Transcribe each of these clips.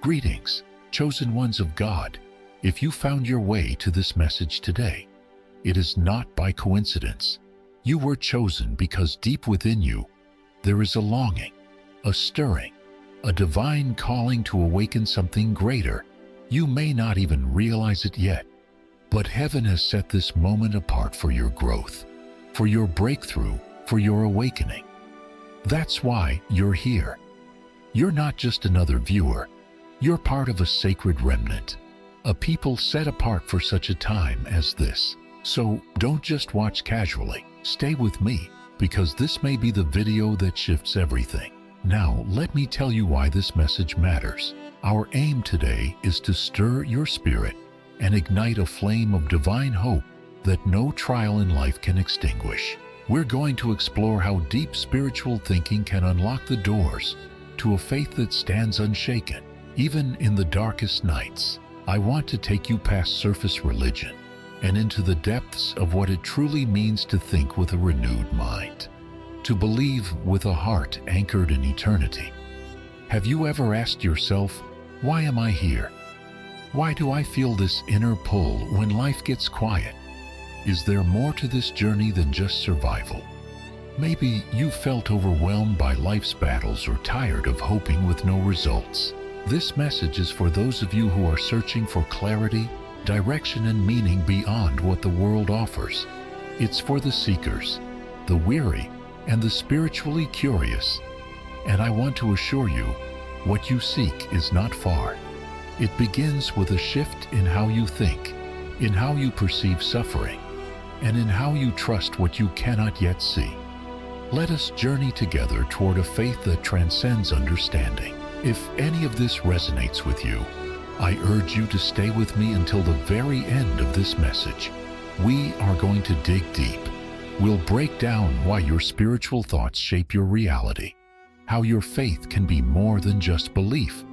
Greetings, chosen ones of God. If you found your way to this message today, it is not by coincidence. You were chosen because deep within you, there is a longing, a stirring, a divine calling to awaken something greater. You may not even realize it yet, but heaven has set this moment apart for your growth, for your breakthrough, for your awakening. That's why you're here. You're not just another viewer. You're part of a sacred remnant, a people set apart for such a time as this. So don't just watch casually. Stay with me, because this may be the video that shifts everything. Now, let me tell you why this message matters. Our aim today is to stir your spirit and ignite a flame of divine hope that no trial in life can extinguish. We're going to explore how deep spiritual thinking can unlock the doors to a faith that stands unshaken, even in the darkest nights. I want to take you past surface religion and into the depths of what it truly means to think with a renewed mind, to believe with a heart anchored in eternity. Have you ever asked yourself, why am I here? Why do I feel this inner pull when life gets quiet? Is there more to this journey than just survival? Maybe you felt overwhelmed by life's battles or tired of hoping with no results. This message is for those of you who are searching for clarity, direction, and meaning beyond what the world offers. It's for the seekers, the weary, and the spiritually curious. And I want to assure you, what you seek is not far. It begins with a shift in how you think, in how you perceive suffering, and in how you trust what you cannot yet see. Let us journey together toward a faith that transcends understanding. If any of this resonates with you, I urge you to stay with me until the very end of this message. We are going to dig deep. We'll break down why your spiritual thoughts shape your reality, how your faith can be more than just belief.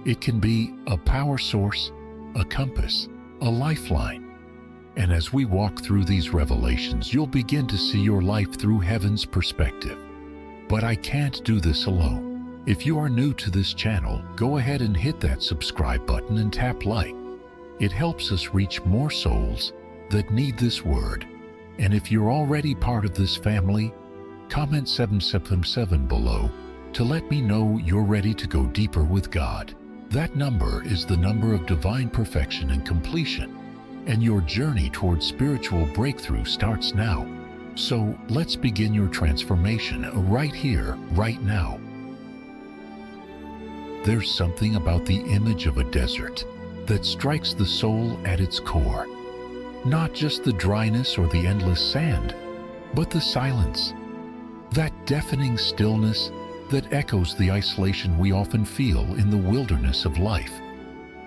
It can be a power source, a compass, a lifeline. And as we walk through these revelations, you'll begin to see your life through heaven's perspective. But I can't do this alone. If you are new to this channel, go ahead and hit that subscribe button and tap like. It helps us reach more souls that need this word. And if you're already part of this family, comment 777 below to let me know you're ready to go deeper with God. That number is the number of divine perfection and completion, and your journey towards spiritual breakthrough starts now. So let's begin your transformation right here, right now. There's something about the image of a desert that strikes the soul at its core. Not just the dryness or the endless sand, but the silence. That deafening stillness that echoes the isolation we often feel in the wilderness of life.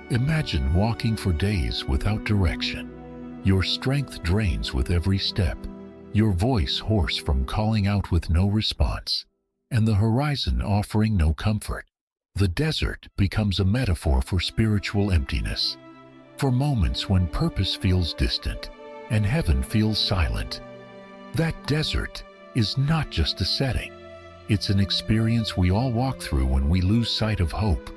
Imagine walking for days without direction. Your strength drains with every step, your voice hoarse from calling out with no response, and the horizon offering no comfort. The desert becomes a metaphor for spiritual emptiness, for moments when purpose feels distant and heaven feels silent. That desert is not just a setting. It's an experience we all walk through when we lose sight of hope.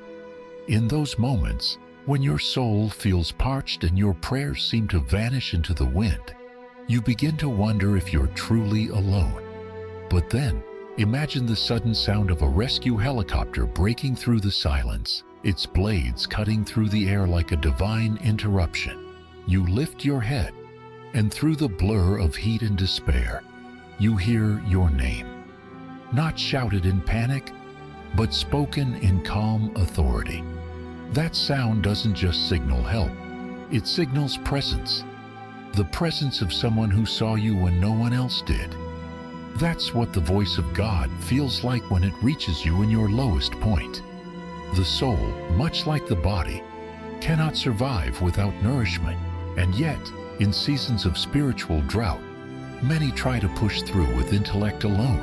In those moments, when your soul feels parched and your prayers seem to vanish into the wind, you begin to wonder if you're truly alone. But then, imagine the sudden sound of a rescue helicopter breaking through the silence, its blades cutting through the air like a divine interruption. You lift your head, and through the blur of heat and despair, you hear your name. Not shouted in panic, but spoken in calm authority. That sound doesn't just signal help, it signals presence. The presence of someone who saw you when no one else did. That's what the voice of God feels like when it reaches you in your lowest point. The soul, much like the body, cannot survive without nourishment, and yet, in seasons of spiritual drought, many try to push through with intellect alone,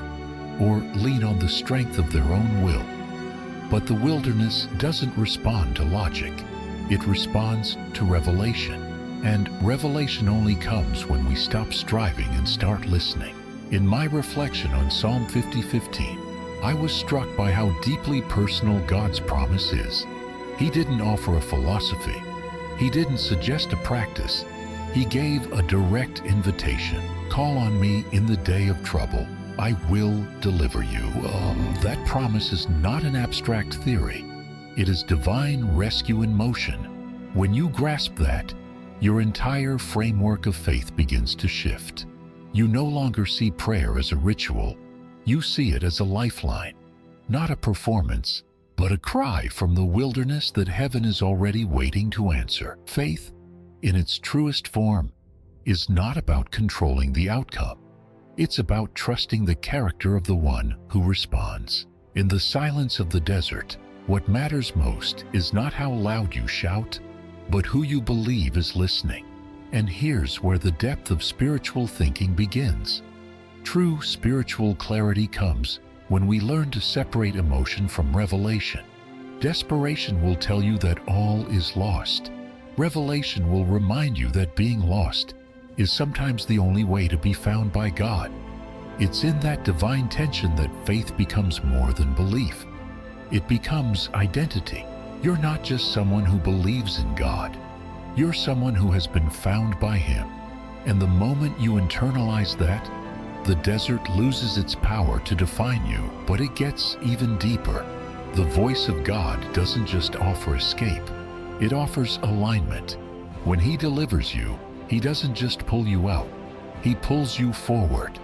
or lean on the strength of their own will. But the wilderness doesn't respond to logic, it responds to revelation. And revelation only comes when we stop striving and start listening. In my reflection on Psalm 50:15, I was struck by how deeply personal God's promise is. He didn't offer a philosophy. He didn't suggest a practice. He gave a direct invitation. Call on me in the day of trouble. I will deliver you. That promise is not an abstract theory. It is divine rescue in motion. When you grasp that, your entire framework of faith begins to shift. You no longer see prayer as a ritual. You see it as a lifeline, not a performance, but a cry from the wilderness that heaven is already waiting to answer. Faith, in its truest form, is not about controlling the outcome. It's about trusting the character of the one who responds. In the silence of the desert, what matters most is not how loud you shout, but who you believe is listening. And here's where the depth of spiritual thinking begins. True spiritual clarity comes when we learn to separate emotion from revelation. Desperation will tell you that all is lost. Revelation will remind you that being lost is sometimes the only way to be found by God. It's in that divine tension that faith becomes more than belief. It becomes identity. You're not just someone who believes in God. You're someone who has been found by Him. And the moment you internalize that, the desert loses its power to define you, but it gets even deeper. The voice of God doesn't just offer escape. It offers alignment. When He delivers you, He doesn't just pull you out. He pulls you forward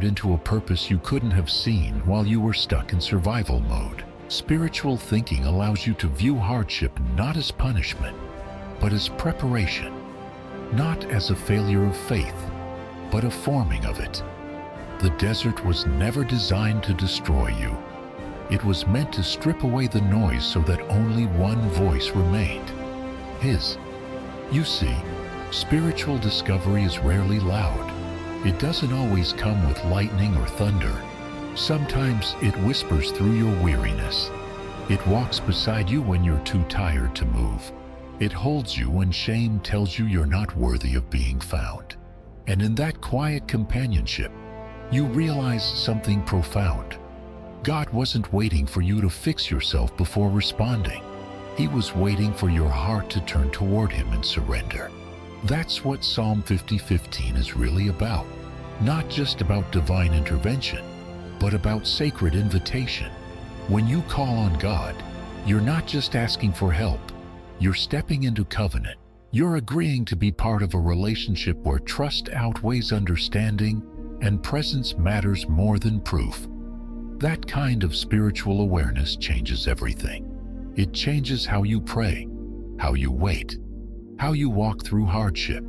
into a purpose you couldn't have seen while you were stuck in survival mode. Spiritual thinking allows you to view hardship not as punishment, but as preparation, not as a failure of faith, but a forming of it. The desert was never designed to destroy you. It was meant to strip away the noise so that only one voice remained, His. You see, spiritual discovery is rarely loud. It doesn't always come with lightning or thunder. Sometimes it whispers through your weariness. It walks beside you when you're too tired to move. It holds you when shame tells you you're not worthy of being found. And in that quiet companionship, you realize something profound. God wasn't waiting for you to fix yourself before responding. He was waiting for your heart to turn toward Him and surrender. That's what Psalm 50:15 is really about. Not just about divine intervention, but about sacred invitation. When you call on God, you're not just asking for help. You're stepping into covenant. You're agreeing to be part of a relationship where trust outweighs understanding and presence matters more than proof. That kind of spiritual awareness changes everything. It changes how you pray, how you wait, how you walk through hardship.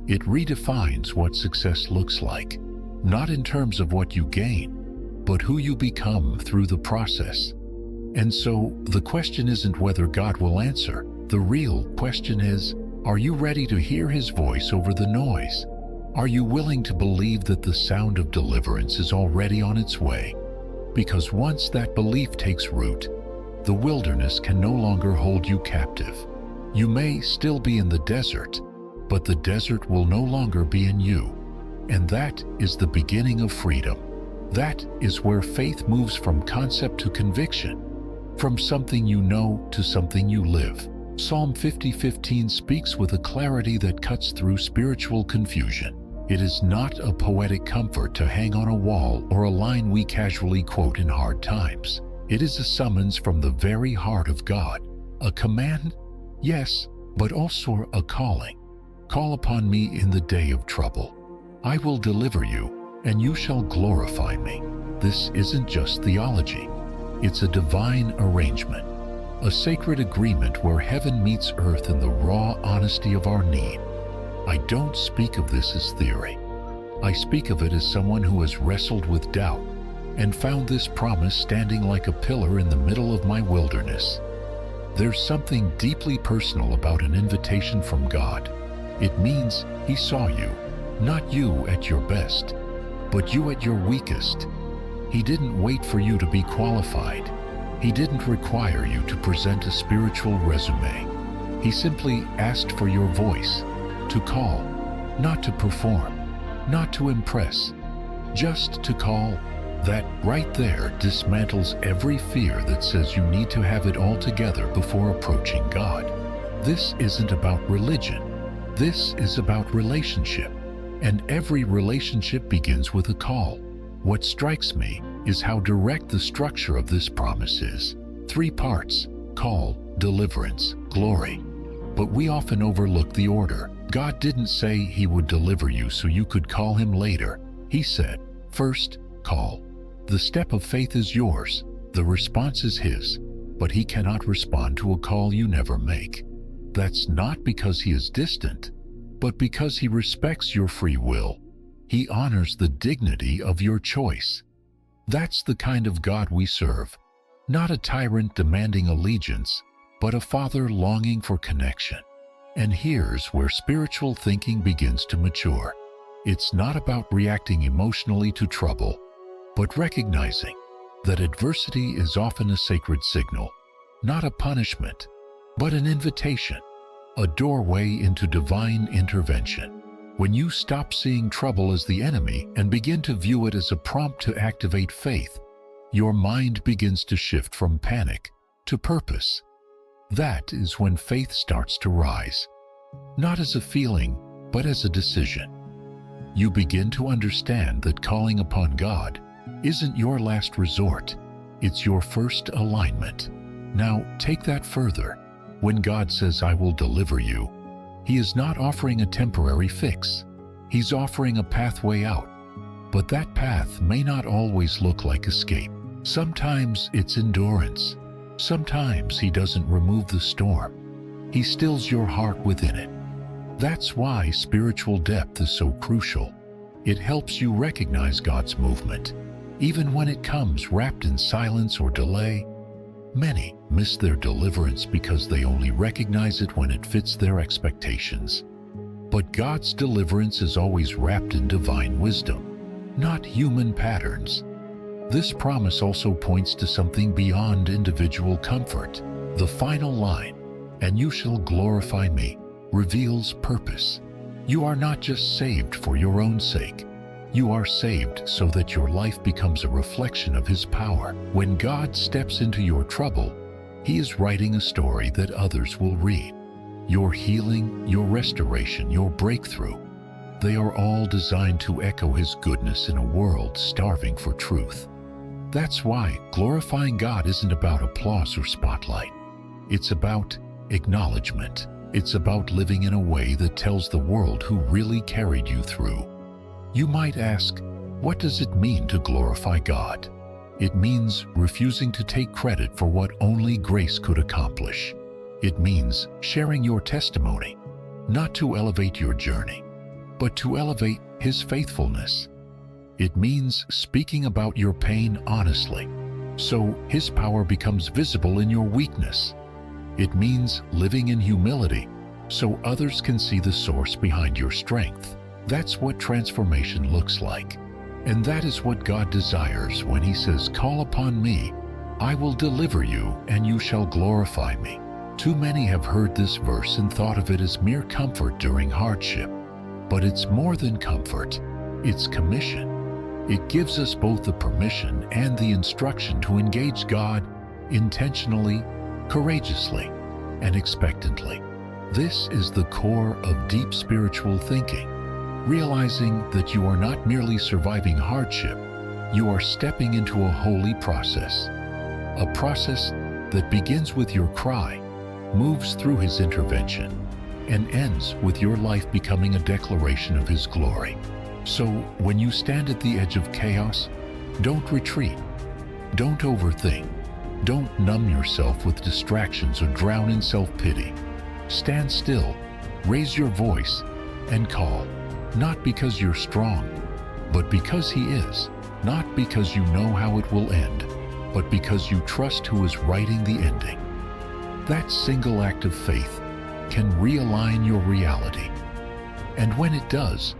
It redefines what success looks like, not in terms of what you gain, but who you become through the process. And so, the question isn't whether God will answer. The real question is, are you ready to hear His voice over the noise? Are you willing to believe that the sound of deliverance is already on its way? Because once that belief takes root, the wilderness can no longer hold you captive. You may still be in the desert, but the desert will no longer be in you. And that is the beginning of freedom. That is where faith moves from concept to conviction, from something you know to something you live. Psalm 50:15 speaks with a clarity that cuts through spiritual confusion. It is not a poetic comfort to hang on a wall or a line we casually quote in hard times. It is a summons from the very heart of God. A command? Yes, but also a calling. Call upon me in the day of trouble. I will deliver you, and you shall glorify me. This isn't just theology. It's a divine arrangement, a sacred agreement where heaven meets earth in the raw honesty of our need. I don't speak of this as theory. I speak of it as someone who has wrestled with doubt and found this promise standing like a pillar in the middle of my wilderness. There's something deeply personal about an invitation from God. It means He saw you, not you at your best, but you at your weakest. He didn't wait for you to be qualified. He didn't require you to present a spiritual resume. He simply asked for your voice, to call, not to perform, not to impress, just to call. That right there dismantles every fear that says you need to have it all together before approaching God. This isn't about religion. This is about relationship. And every relationship begins with a call. What strikes me is how direct the structure of this promise is. 3 parts: call, deliverance, glory. But we often overlook the order. God didn't say He would deliver you so you could call Him later. He said, first, call. The step of faith is yours. The response is His. But He cannot respond to a call you never make. That's not because He is distant, but because He respects your free will. He honors the dignity of your choice. That's the kind of God we serve. Not a tyrant demanding allegiance, but a Father longing for connection. And here's where spiritual thinking begins to mature. It's not about reacting emotionally to trouble, but recognizing that adversity is often a sacred signal, not a punishment, but an invitation, a doorway into divine intervention. When you stop seeing trouble as the enemy and begin to view it as a prompt to activate faith, your mind begins to shift from panic to purpose. That is when faith starts to rise, not as a feeling, but as a decision. You begin to understand that calling upon God isn't your last resort, it's your first alignment. Now, take that further. When God says, "I will deliver you," He is not offering a temporary fix. He's offering a pathway out. But that path may not always look like escape. Sometimes it's endurance. Sometimes He doesn't remove the storm. He stills your heart within it. That's why spiritual depth is so crucial. It helps you recognize God's movement, even when it comes wrapped in silence or delay. Many miss their deliverance because they only recognize it when it fits their expectations. But God's deliverance is always wrapped in divine wisdom, not human patterns. This promise also points to something beyond individual comfort. The final line, "And you shall glorify me," reveals purpose. You are not just saved for your own sake. You are saved so that your life becomes a reflection of His power. When God steps into your trouble, He is writing a story that others will read. Your healing, your restoration, your breakthrough, they are all designed to echo His goodness in a world starving for truth. That's why glorifying God isn't about applause or spotlight. It's about acknowledgement. It's about living in a way that tells the world who really carried you through. You might ask, what does it mean to glorify God? It means refusing to take credit for what only grace could accomplish. It means sharing your testimony, not to elevate your journey, but to elevate His faithfulness. It means speaking about your pain honestly, so His power becomes visible in your weakness. It means living in humility, so others can see the source behind your strength. That's what transformation looks like. And that is what God desires when He says, "Call upon me, I will deliver you, and you shall glorify me." Too many have heard this verse and thought of it as mere comfort during hardship. But it's more than comfort. It's commission. It gives us both the permission and the instruction to engage God intentionally, courageously, and expectantly. This is the core of deep spiritual thinking, realizing that you are not merely surviving hardship, you are stepping into a holy process. A process that begins with your cry, moves through His intervention, and ends with your life becoming a declaration of His glory. So, when you stand at the edge of chaos, don't retreat. Don't overthink. Don't numb yourself with distractions or drown in self-pity. Stand still, raise your voice, and call. Not because you're strong, but because He is. Not because you know how it will end, but because you trust who is writing the ending. That single act of faith can realign your reality. And when it does,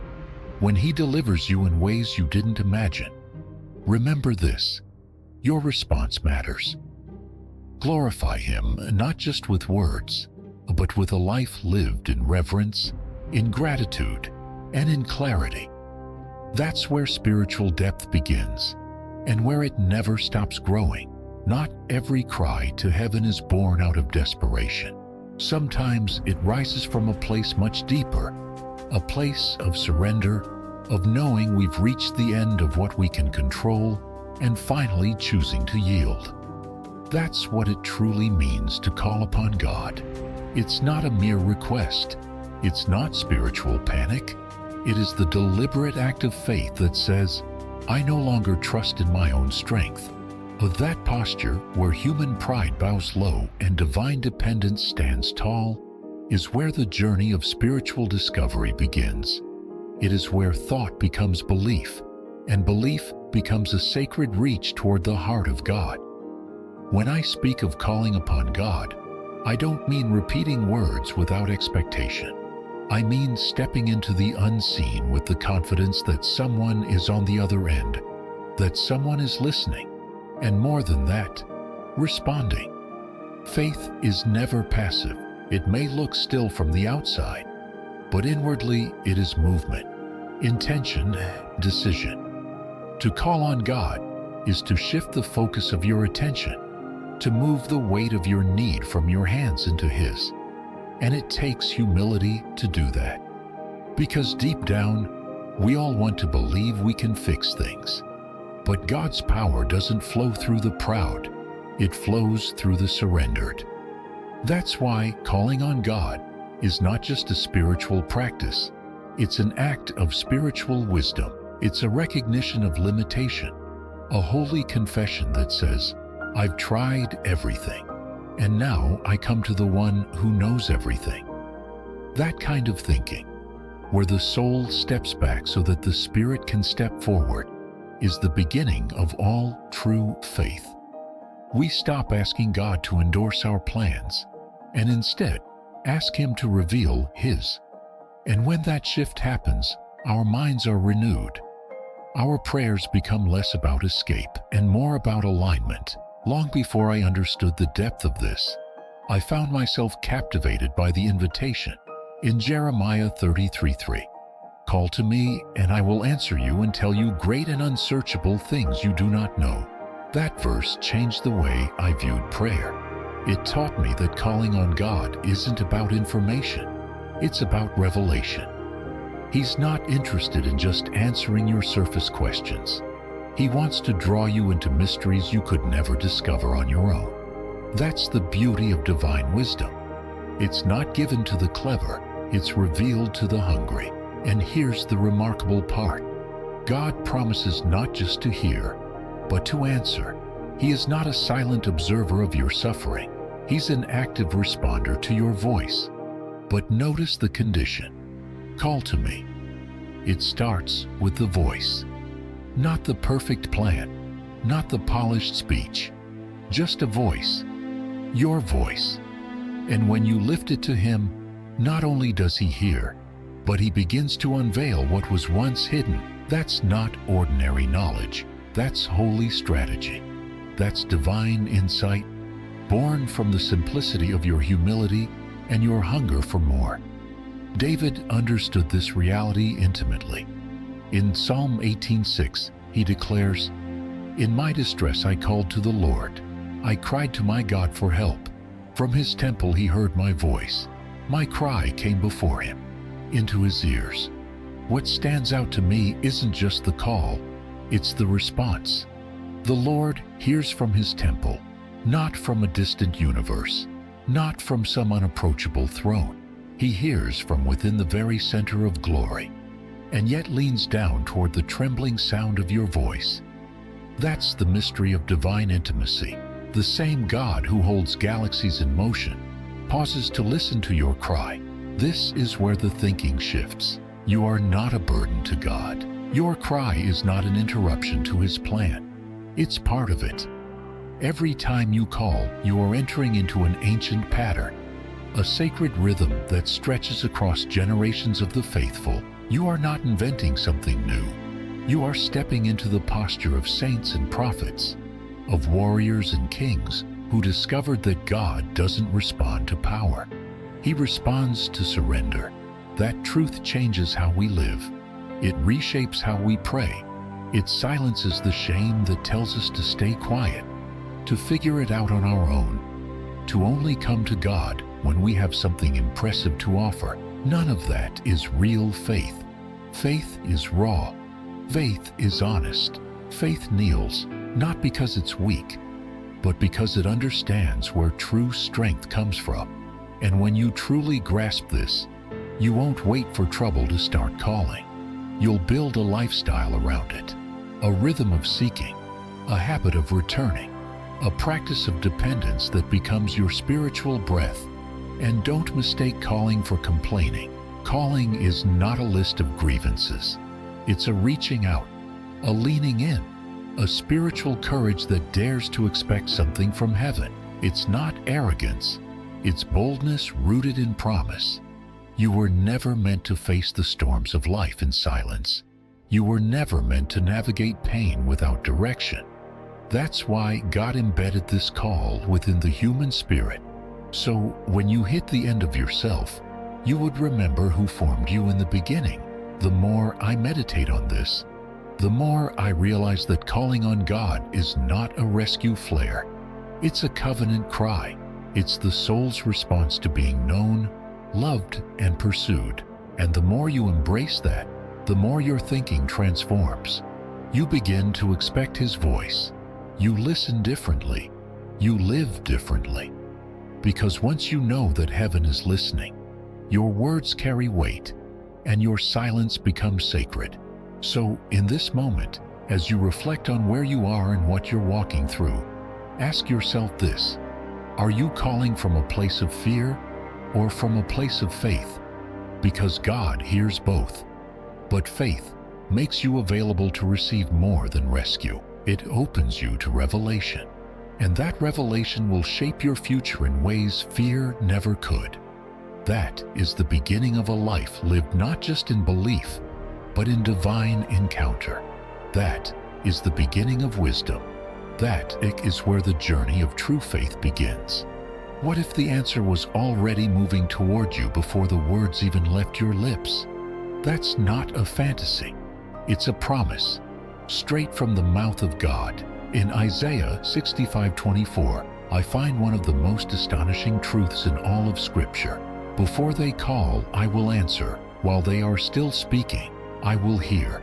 when He delivers you in ways you didn't imagine, remember this: your response matters. Glorify Him not just with words, but with a life lived in reverence, in gratitude, and in clarity. That's where spiritual depth begins. and where it never stops growing. Not every cry to heaven is born out of desperation. Sometimes it rises from a place much deeper, a place of surrender, of knowing we've reached the end of what we can control and finally choosing to yield. That's what it truly means to call upon God. It's not a mere request. It's not spiritual panic. It is the deliberate act of faith that says, I no longer trust in my own strength. Of that posture, where human pride bows low and divine dependence stands tall, is where the journey of spiritual discovery begins. It is where thought becomes belief, and belief becomes a sacred reach toward the heart of God. When I speak of calling upon God, I don't mean repeating words without expectation. I mean stepping into the unseen with the confidence that someone is on the other end, that someone is listening, and more than that, responding. Faith is never passive. It may look still from the outside, but inwardly it is movement, intention, decision. To call on God is to shift the focus of your attention, to move the weight of your need from your hands into His. And it takes humility to do that. Because deep down, we all want to believe we can fix things. But God's power doesn't flow through the proud. It flows through the surrendered. That's why calling on God is not just a spiritual practice. It's an act of spiritual wisdom. It's a recognition of limitation, a holy confession that says, I've tried everything, and now I come to the one who knows everything. That kind of thinking, where the soul steps back so that the spirit can step forward, is the beginning of all true faith. We stop asking God to endorse our plans, and instead ask Him to reveal His. And when that shift happens, our minds are renewed. Our prayers become less about escape and more about alignment. Long before I understood the depth of this, I found myself captivated by the invitation in Jeremiah 33:3. Call to me, and I will answer you and tell you great and unsearchable things you do not know. That verse changed the way I viewed prayer. It taught me that calling on God isn't about information. It's about revelation. He's not interested in just answering your surface questions. He wants to draw you into mysteries you could never discover on your own. That's the beauty of divine wisdom. It's not given to the clever, it's revealed to the hungry. And here's the remarkable part. God promises not just to hear, but to answer. He is not a silent observer of your suffering. He's an active responder to your voice. But notice the condition. Call to me. It starts with the voice. Not the perfect plan, not the polished speech, just a voice, your voice. And when you lift it to Him, not only does He hear, but He begins to unveil what was once hidden. That's not ordinary knowledge. That's holy strategy. That's divine insight, born from the simplicity of your humility and your hunger for more. David understood this reality intimately. In Psalm 18:6, he declares, In my distress I called to the Lord. I cried to my God for help. From His temple He heard my voice. My cry came before Him, into His ears. What stands out to me isn't just the call, it's the response. The Lord hears from His temple, not from a distant universe, not from some unapproachable throne. He hears from within the very center of glory, and yet leans down toward the trembling sound of your voice. That's the mystery of divine intimacy. The same God who holds galaxies in motion pauses to listen to your cry. This is where the thinking shifts. You are not a burden to God. Your cry is not an interruption to His plan. It's part of it. Every time you call, you are entering into an ancient pattern, a sacred rhythm that stretches across generations of the faithful. You are not inventing something new. You are stepping into the posture of saints and prophets, of warriors and kings who discovered that God doesn't respond to power. He responds to surrender. That truth changes how we live. It reshapes how we pray, It silences the shame that tells us to stay quiet, to figure it out on our own, to only come to God when we have something impressive to offer. None of that is real faith. Faith is raw. Faith is honest. Faith kneels, not because it's weak, but because it understands where true strength comes from. And when you truly grasp this, you won't wait for trouble to start calling. You'll build a lifestyle around it, a rhythm of seeking, a habit of returning, a practice of dependence that becomes your spiritual breath. And don't mistake calling for complaining. Calling is not a list of grievances. It's a reaching out, a leaning in, a spiritual courage that dares to expect something from heaven. It's not arrogance. It's boldness rooted in promise. You were never meant to face the storms of life in silence. You were never meant to navigate pain without direction. That's why God embedded this call within the human spirit. So when you hit the end of yourself, you would remember who formed you in the beginning. The more I meditate on this, the more I realize that calling on God is not a rescue flare. It's a covenant cry. It's the soul's response to being known, loved, and pursued. And the more you embrace that, the more your thinking transforms. You begin to expect His voice. You listen differently. You live differently. Because once you know that heaven is listening, your words carry weight, and your silence becomes sacred. So, in this moment, as you reflect on where you are and what you're walking through, ask yourself this: are you calling from a place of fear or from a place of faith? Because God hears both. But faith makes you available to receive more than rescue. It opens you to revelation. And that revelation will shape your future in ways fear never could. That is the beginning of a life lived not just in belief, but in divine encounter. That is the beginning of wisdom. That is where the journey of true faith begins. What if the answer was already moving toward you before the words even left your lips? That's not a fantasy. It's a promise, straight from the mouth of God. In Isaiah 65:24, I find one of the most astonishing truths in all of Scripture. Before they call, I will answer. While they are still speaking, I will hear.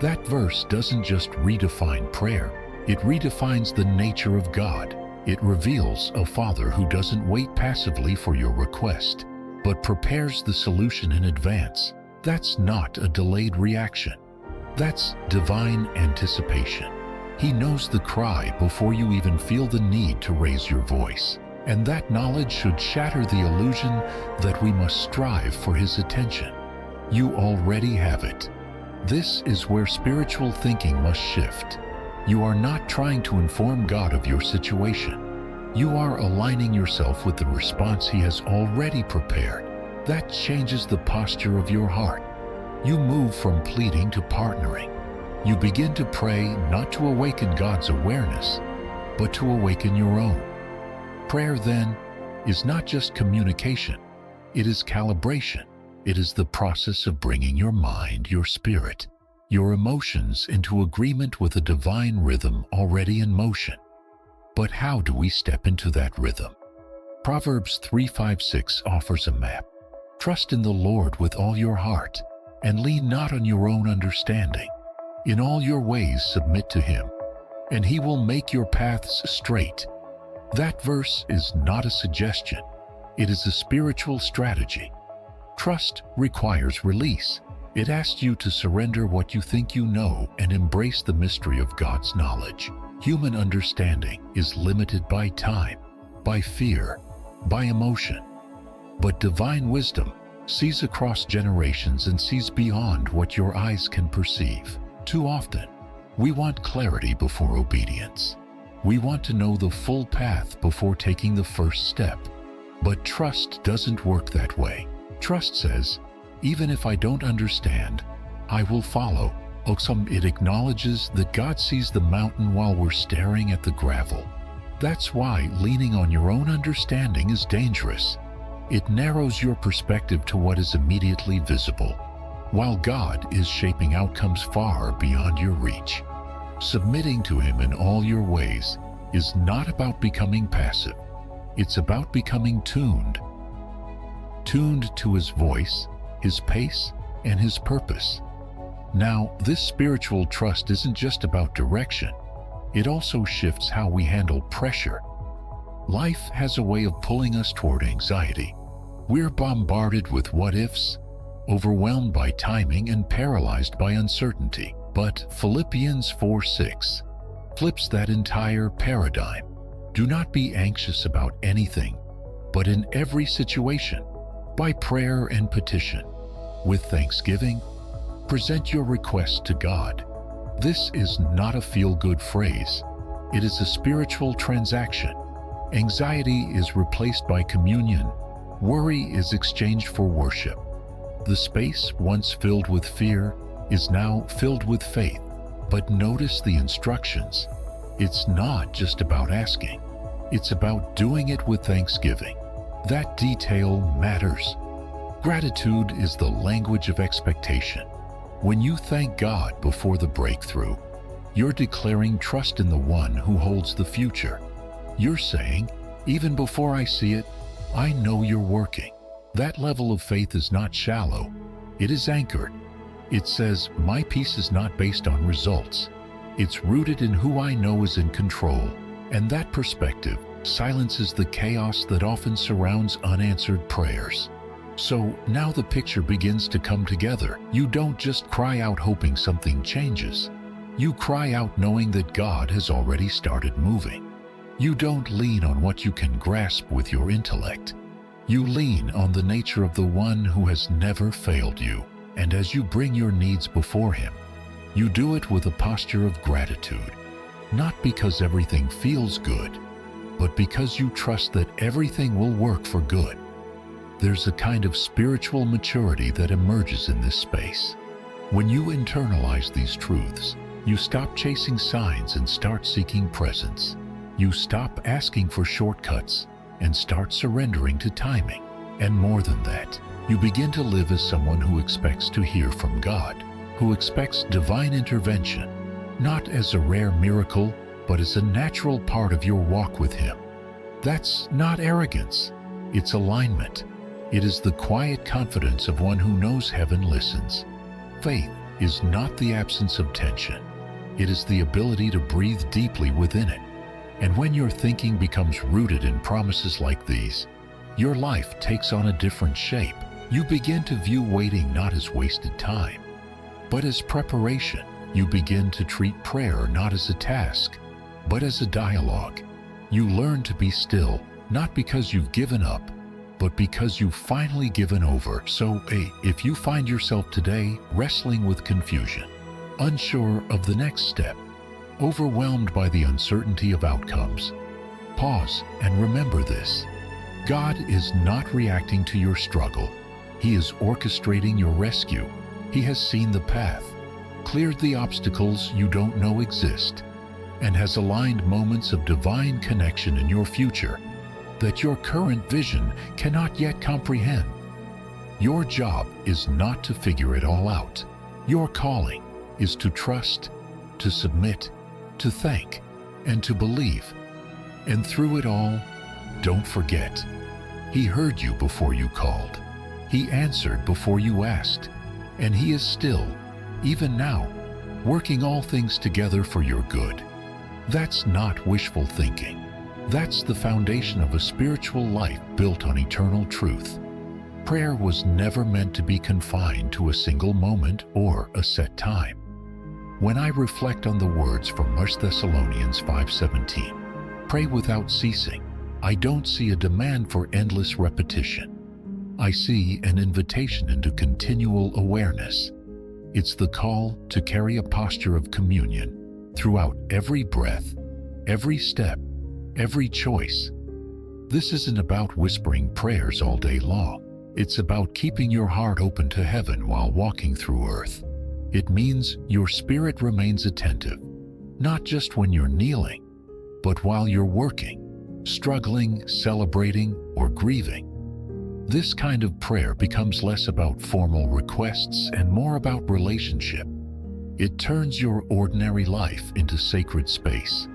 That verse doesn't just redefine prayer, it redefines the nature of God. It reveals a Father who doesn't wait passively for your request, but prepares the solution in advance. That's not a delayed reaction. That's divine anticipation. He knows the cry before you even feel the need to raise your voice. And that knowledge should shatter the illusion that we must strive for His attention. You already have it. This is where spiritual thinking must shift. You are not trying to inform God of your situation. You are aligning yourself with the response He has already prepared. That changes the posture of your heart. You move from pleading to partnering. You begin to pray not to awaken God's awareness, but to awaken your own. Prayer, then, is not just communication. It is calibration. It is the process of bringing your mind, your spirit, your emotions into agreement with a divine rhythm already in motion. But how do we step into that rhythm? Proverbs 3:5-6 offers a map. Trust in the Lord with all your heart, and lean not on your own understanding. In all your ways submit to Him, and He will make your paths straight. That verse is not a suggestion. It is a spiritual strategy. Trust requires release. It asks you to surrender what you think you know and embrace the mystery of God's knowledge. Human understanding is limited by time, by fear, by emotion. But divine wisdom sees across generations and sees beyond what your eyes can perceive. Too often, we want clarity before obedience. We want to know the full path before taking the first step. But trust doesn't work that way. Trust says, even if I don't understand, I will follow. It acknowledges that God sees the mountain while we're staring at the gravel. That's why leaning on your own understanding is dangerous. It narrows your perspective to what is immediately visible. while God is shaping outcomes far beyond your reach. Submitting to Him in all your ways is not about becoming passive. It's about becoming tuned to His voice, His pace, and His purpose. Now, this spiritual trust isn't just about direction. It also shifts how we handle pressure. Life has a way of pulling us toward anxiety. We're bombarded with what-ifs, overwhelmed by timing and paralyzed by uncertainty. But Philippians 4:6 flips that entire paradigm. Do not be anxious about anything, but in every situation, by prayer and petition, with thanksgiving, present your requests to God. This is not a feel-good phrase. It is a spiritual transaction. Anxiety is replaced by communion. Worry is exchanged for worship. The space once filled with fear is now filled with faith. But notice the instructions. It's not just about asking. It's about doing it with thanksgiving. That detail matters. Gratitude is the language of expectation. When you thank God before the breakthrough, you're declaring trust in the one who holds the future. You're saying, even before I see it, I know you're working. That level of faith is not shallow. It is anchored. It says, my peace is not based on results. It's rooted in who I know is in control. And that perspective silences the chaos that often surrounds unanswered prayers. So now the picture begins to come together. You don't just cry out hoping something changes. You cry out knowing that God has already started moving. You don't lean on what you can grasp with your intellect. You lean on the nature of the one who has never failed you. And as you bring your needs before Him, you do it with a posture of gratitude. Not because everything feels good, but because you trust that everything will work for good. There's a kind of spiritual maturity that emerges in this space. When you internalize these truths, you stop chasing signs and start seeking presence. You stop asking for shortcuts and start surrendering to timing. And more than that, you begin to live as someone who expects to hear from God, who expects divine intervention, not as a rare miracle, but as a natural part of your walk with Him. That's not arrogance, it's alignment. It is the quiet confidence of one who knows heaven listens. Faith is not the absence of tension. It is the ability to breathe deeply within it. And when your thinking becomes rooted in promises like these, your life takes on a different shape. You begin to view waiting not as wasted time, but as preparation. You begin to treat prayer not as a task, but as a dialogue. You learn to be still, not because you've given up, but because you've finally given over. So, if you find yourself today wrestling with confusion, unsure of the next step, overwhelmed by the uncertainty of outcomes, pause and remember this. God is not reacting to your struggle. He is orchestrating your rescue. He has seen the path, cleared the obstacles you don't know exist, and has aligned moments of divine connection in your future that your current vision cannot yet comprehend. Your job is not to figure it all out. Your calling is to trust, to submit, to thank, and to believe. And through it all, don't forget, He heard you before you called. He answered before you asked. And He is still, even now, working all things together for your good. That's not wishful thinking. That's the foundation of a spiritual life built on eternal truth. Prayer was never meant to be confined to a single moment or a set time. When I reflect on the words from 1 Thessalonians 5:17, pray without ceasing, I don't see a demand for endless repetition. I see an invitation into continual awareness. It's the call to carry a posture of communion throughout every breath, every step, every choice. This isn't about whispering prayers all day long. It's about keeping your heart open to heaven while walking through earth. It means your spirit remains attentive, not just when you're kneeling, but while you're working, struggling, celebrating, or grieving. This kind of prayer becomes less about formal requests and more about relationship. It turns your ordinary life into sacred space.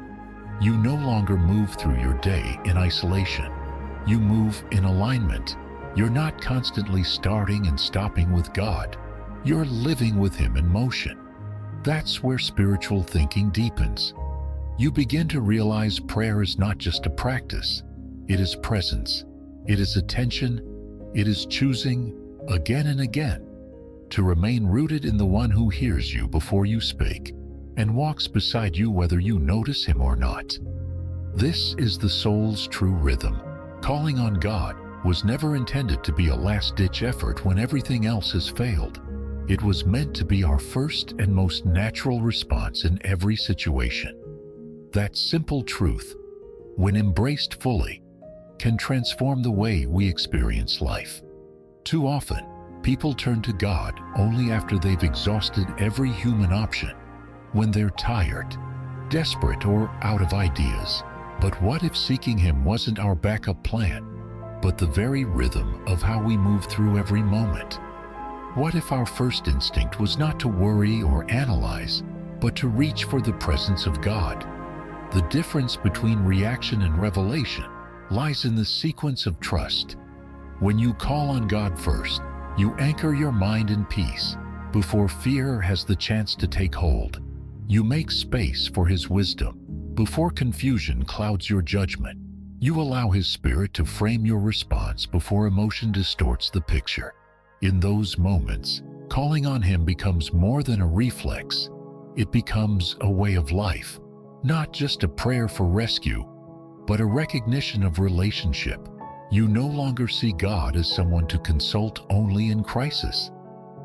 You no longer move through your day in isolation. You move in alignment. You're not constantly starting and stopping with God. You're living with Him in motion. That's where spiritual thinking deepens. You begin to realize prayer is not just a practice. It is presence. It is attention. It is choosing, again and again, to remain rooted in the one who hears you before you speak and walks beside you whether you notice Him or not. This is the soul's true rhythm. Calling on God was never intended to be a last-ditch effort when everything else has failed. It was meant to be our first and most natural response in every situation. That simple truth, when embraced fully, can transform the way we experience life. Too often, people turn to God only after they've exhausted every human option, when they're tired, desperate, or out of ideas. But what if seeking Him wasn't our backup plan, but the very rhythm of how we move through every moment? What if our first instinct was not to worry or analyze, but to reach for the presence of God? The difference between reaction and revelation lies in the sequence of trust. When you call on God first, you anchor your mind in peace before fear has the chance to take hold. You make space for His wisdom before confusion clouds your judgment. You allow His Spirit to frame your response before emotion distorts the picture. In those moments, calling on Him becomes more than a reflex. It becomes a way of life, not just a prayer for rescue, but a recognition of relationship. You no longer see God as someone to consult only in crisis,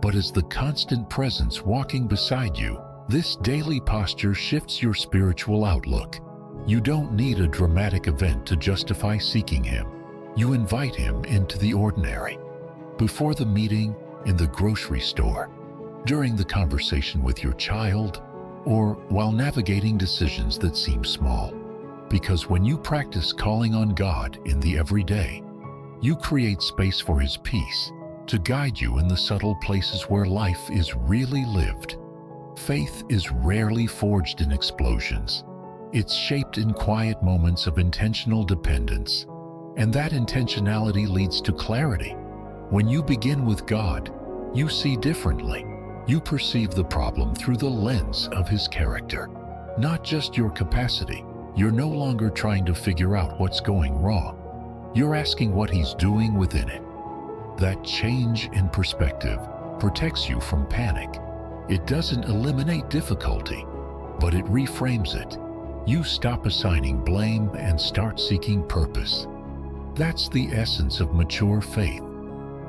but as the constant presence walking beside you. This daily posture shifts your spiritual outlook. You don't need a dramatic event to justify seeking Him. You invite Him into the ordinary. Before the meeting, in the grocery store, during the conversation with your child, or while navigating decisions that seem small. Because when you practice calling on God in the everyday, you create space for His peace to guide you in the subtle places where life is really lived. Faith is rarely forged in explosions. It's shaped in quiet moments of intentional dependence, and that intentionality leads to clarity. When you begin with God, you see differently. You perceive the problem through the lens of His character, not just your capacity. You're no longer trying to figure out what's going wrong. You're asking what He's doing within it. That change in perspective protects you from panic. It doesn't eliminate difficulty, but it reframes it. You stop assigning blame and start seeking purpose. That's the essence of mature faith.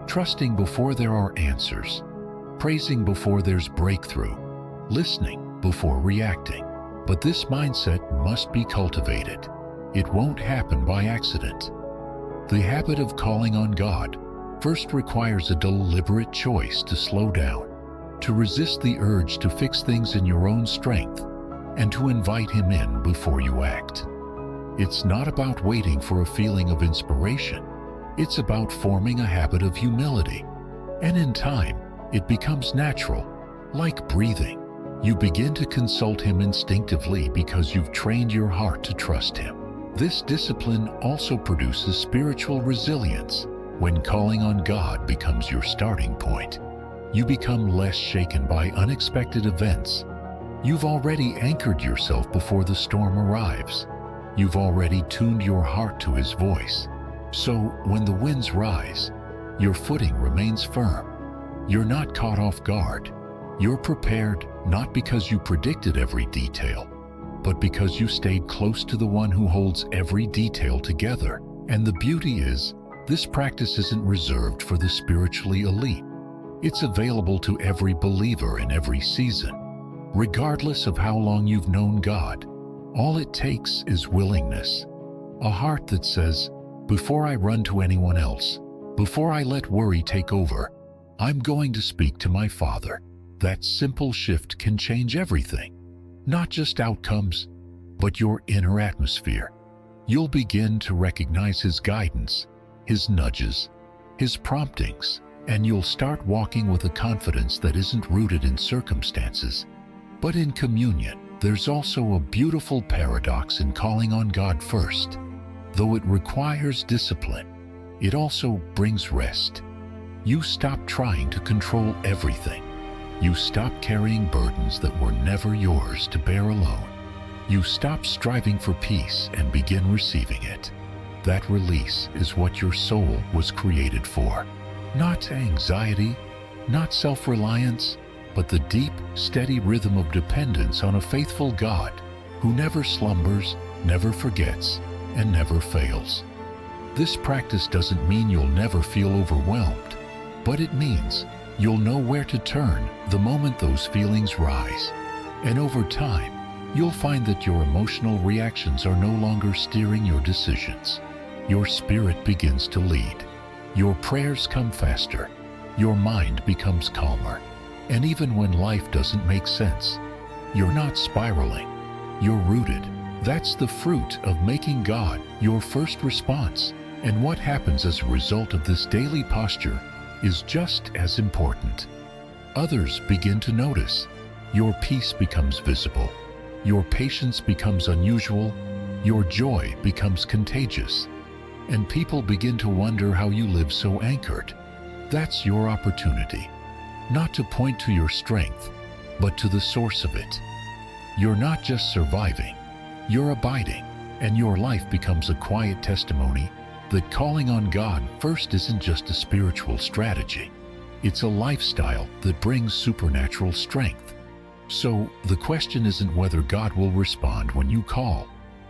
Trusting before there are answers, praising before there's breakthrough, listening before reacting. But this mindset must be cultivated. It won't happen by accident. The habit of calling on God first requires a deliberate choice to slow down, to resist the urge to fix things in your own strength, and to invite Him in before you act. It's not about waiting for a feeling of inspiration. It's about forming a habit of humility. And in time, it becomes natural, like breathing. You begin to consult Him instinctively because you've trained your heart to trust Him. This discipline also produces spiritual resilience. When calling on God becomes your starting point, you become less shaken by unexpected events. You've already anchored yourself before the storm arrives. You've already tuned your heart to His voice. So when the winds rise, your footing remains firm. You're not caught off guard. You're prepared not because you predicted every detail, but because you stayed close to the one who holds every detail together. And the beauty is, this practice isn't reserved for the spiritually elite. It's available to every believer in every season. Regardless of how long you've known God, all it takes is willingness. A heart that says, before I run to anyone else, before I let worry take over, I'm going to speak to my Father. That simple shift can change everything. Not just outcomes, but your inner atmosphere. You'll begin to recognize His guidance, His nudges, His promptings, and you'll start walking with a confidence that isn't rooted in circumstances, but in communion. There's also a beautiful paradox in calling on God first. Though it requires discipline, it also brings rest. You stop trying to control everything. You stop carrying burdens that were never yours to bear alone. You stop striving for peace and begin receiving it. That release is what your soul was created for. Not anxiety, not self-reliance, but the deep, steady rhythm of dependence on a faithful God who never slumbers, never forgets, and never fails. This practice doesn't mean you'll never feel overwhelmed, but it means you'll know where to turn the moment those feelings rise. And over time, you'll find that your emotional reactions are no longer steering your decisions. Your spirit begins to lead. Your prayers come faster. Your mind becomes calmer. And even when life doesn't make sense, you're not spiraling. You're rooted. That's the fruit of making God your first response. And what happens as a result of this daily posture is just as important. Others begin to notice. Your peace becomes visible. Your patience becomes unusual. Your joy becomes contagious. And people begin to wonder how you live so anchored. That's your opportunity. Not to point to your strength, but to the source of it. You're not just surviving, you're abiding, and your life becomes a quiet testimony that calling on God first isn't just a spiritual strategy. It's a lifestyle that brings supernatural strength. So the question isn't whether God will respond when you call.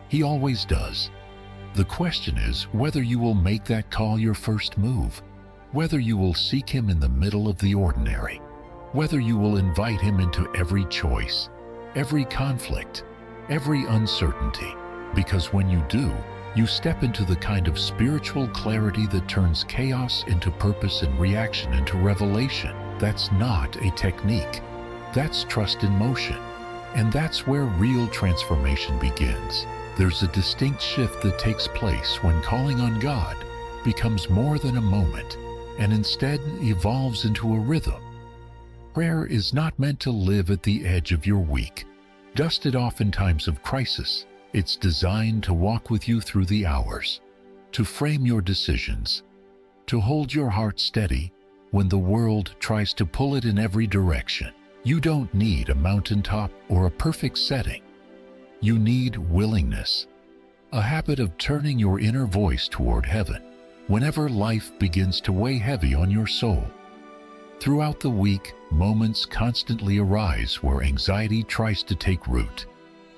He always does. The question is whether you will make that call your first move. Whether you will seek Him in the middle of the ordinary, whether you will invite Him into every choice, every conflict, every uncertainty, because when you do, you step into the kind of spiritual clarity that turns chaos into purpose and reaction into revelation. That's not a technique. That's trust in motion. And that's where real transformation begins. There's a distinct shift that takes place when calling on God becomes more than a moment, and instead evolves into a rhythm. Prayer is not meant to live at the edge of your week, dusted off in times of crisis. It's designed to walk with you through the hours, to frame your decisions, to hold your heart steady when the world tries to pull it in every direction. You don't need a mountaintop or a perfect setting. You need willingness, a habit of turning your inner voice toward heaven whenever life begins to weigh heavy on your soul. Throughout the week, moments constantly arise where anxiety tries to take root.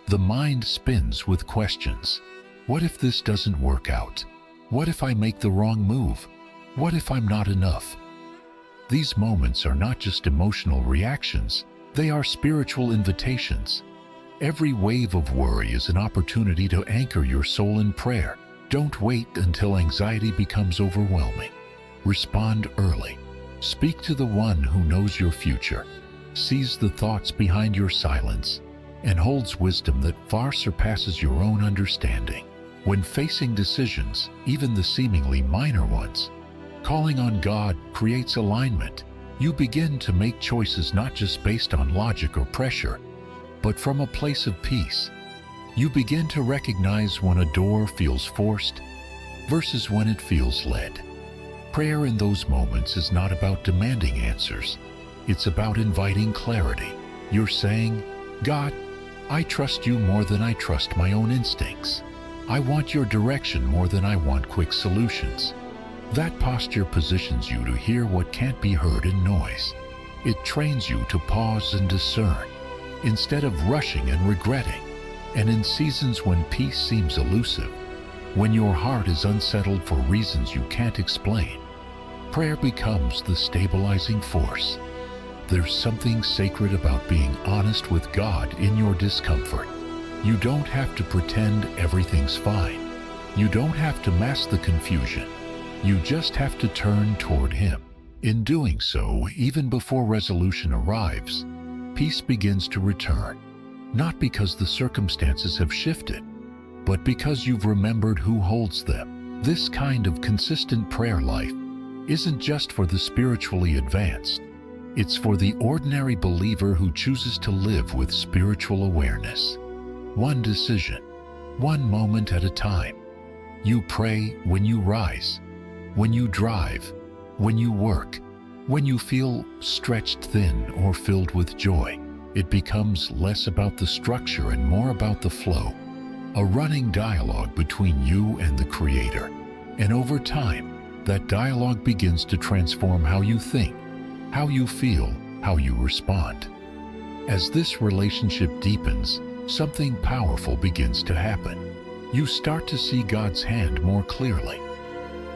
The mind spins with questions. What if this doesn't work out? What if I make the wrong move? What if I'm not enough? These moments are not just emotional reactions, they are spiritual invitations. Every wave of worry is an opportunity to anchor your soul in prayer. Don't wait until anxiety becomes overwhelming. Respond early. Speak to the one who knows your future, sees the thoughts behind your silence, and holds wisdom that far surpasses your own understanding. When facing decisions, even the seemingly minor ones, calling on God creates alignment. You begin to make choices not just based on logic or pressure, but from a place of peace. You begin to recognize when a door feels forced versus when it feels led. Prayer in those moments is not about demanding answers. It's about inviting clarity. You're saying, God, I trust you more than I trust my own instincts. I want your direction more than I want quick solutions. That posture positions you to hear what can't be heard in noise. It trains you to pause and discern, instead of rushing and regretting. And in seasons when peace seems elusive, when your heart is unsettled for reasons you can't explain, prayer becomes the stabilizing force. There's something sacred about being honest with God in your discomfort. You don't have to pretend everything's fine. You don't have to mask the confusion. You just have to turn toward Him. In doing so, even before resolution arrives, peace begins to return. Not because the circumstances have shifted, but because you've remembered who holds them. This kind of consistent prayer life isn't just for the spiritually advanced. It's for the ordinary believer who chooses to live with spiritual awareness. One decision, one moment at a time. You pray when you rise, when you drive, when you work, when you feel stretched thin or filled with joy. It becomes less about the structure and more about the flow, a running dialogue between you and the Creator. And over time, that dialogue begins to transform how you think, how you feel, how you respond. As this relationship deepens, something powerful begins to happen. You start to see God's hand more clearly.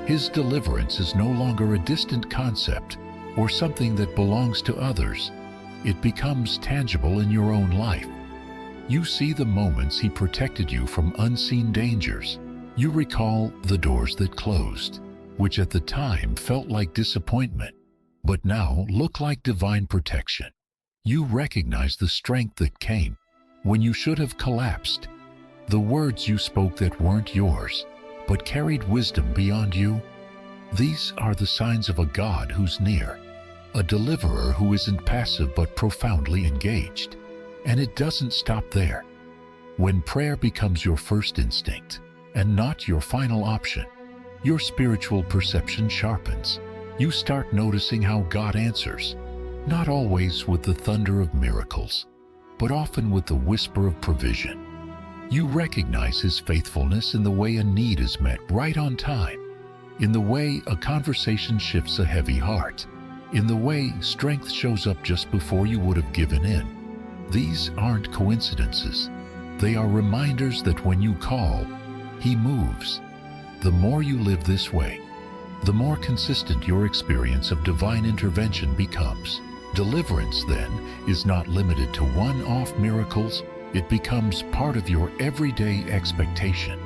His deliverance is no longer a distant concept or something that belongs to others. It becomes tangible in your own life. You see the moments He protected you from unseen dangers. You recall the doors that closed, which at the time felt like disappointment, but now look like divine protection. You recognize the strength that came when you should have collapsed, the words you spoke that weren't yours, but carried wisdom beyond you. These are the signs of a God who's near, a deliverer who isn't passive but profoundly engaged. And it doesn't stop there. When prayer becomes your first instinct and not your final option, your spiritual perception sharpens. You start noticing how God answers, not always with the thunder of miracles, but often with the whisper of provision. You recognize His faithfulness in the way a need is met right on time, in the way a conversation shifts a heavy heart, in the way strength shows up just before you would have given in. These aren't coincidences. They are reminders that when you call, He moves. The more you live this way, the more consistent your experience of divine intervention becomes. Deliverance, then, is not limited to one-off miracles. It becomes part of your everyday expectation.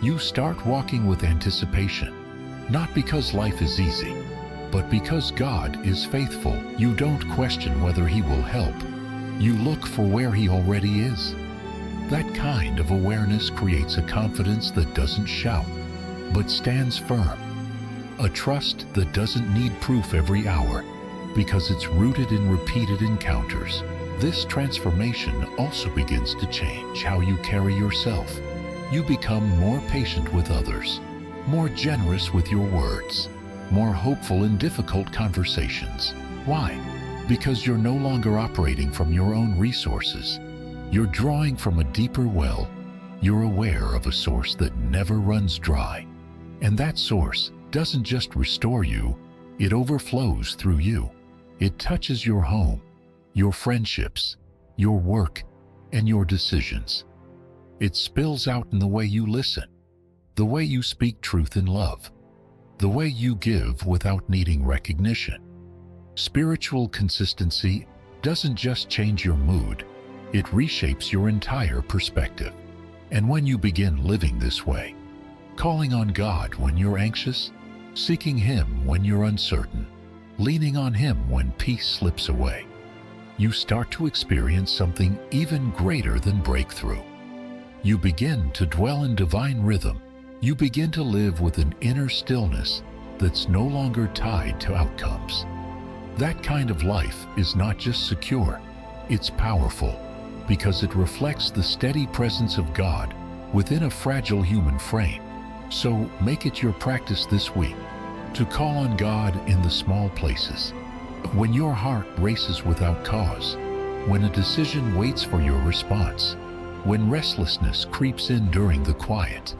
You start walking with anticipation, not because life is easy, but because God is faithful. You don't question whether He will help. You look for where He already is. That kind of awareness creates a confidence that doesn't shout, but stands firm. A trust that doesn't need proof every hour, because it's rooted in repeated encounters. This transformation also begins to change how you carry yourself. You become more patient with others, more generous with your words, more hopeful in difficult conversations. Why? Because you're no longer operating from your own resources. You're drawing from a deeper well. You're aware of a source that never runs dry. And that source doesn't just restore you, it overflows through you. It touches your home, your friendships, your work, and your decisions. It spills out in the way you listen, the way you speak truth in love, the way you give without needing recognition. Spiritual consistency doesn't just change your mood, it reshapes your entire perspective. And when you begin living this way, calling on God when you're anxious, seeking Him when you're uncertain, leaning on Him when peace slips away, you start to experience something even greater than breakthrough. You begin to dwell in divine rhythm. You begin to live with an inner stillness that's no longer tied to outcomes. That kind of life is not just secure, it's powerful, because it reflects the steady presence of God within a fragile human frame. So make it your practice this week to call on God in the small places. When your heart races without cause, when a decision waits for your response, when restlessness creeps in during the quiet,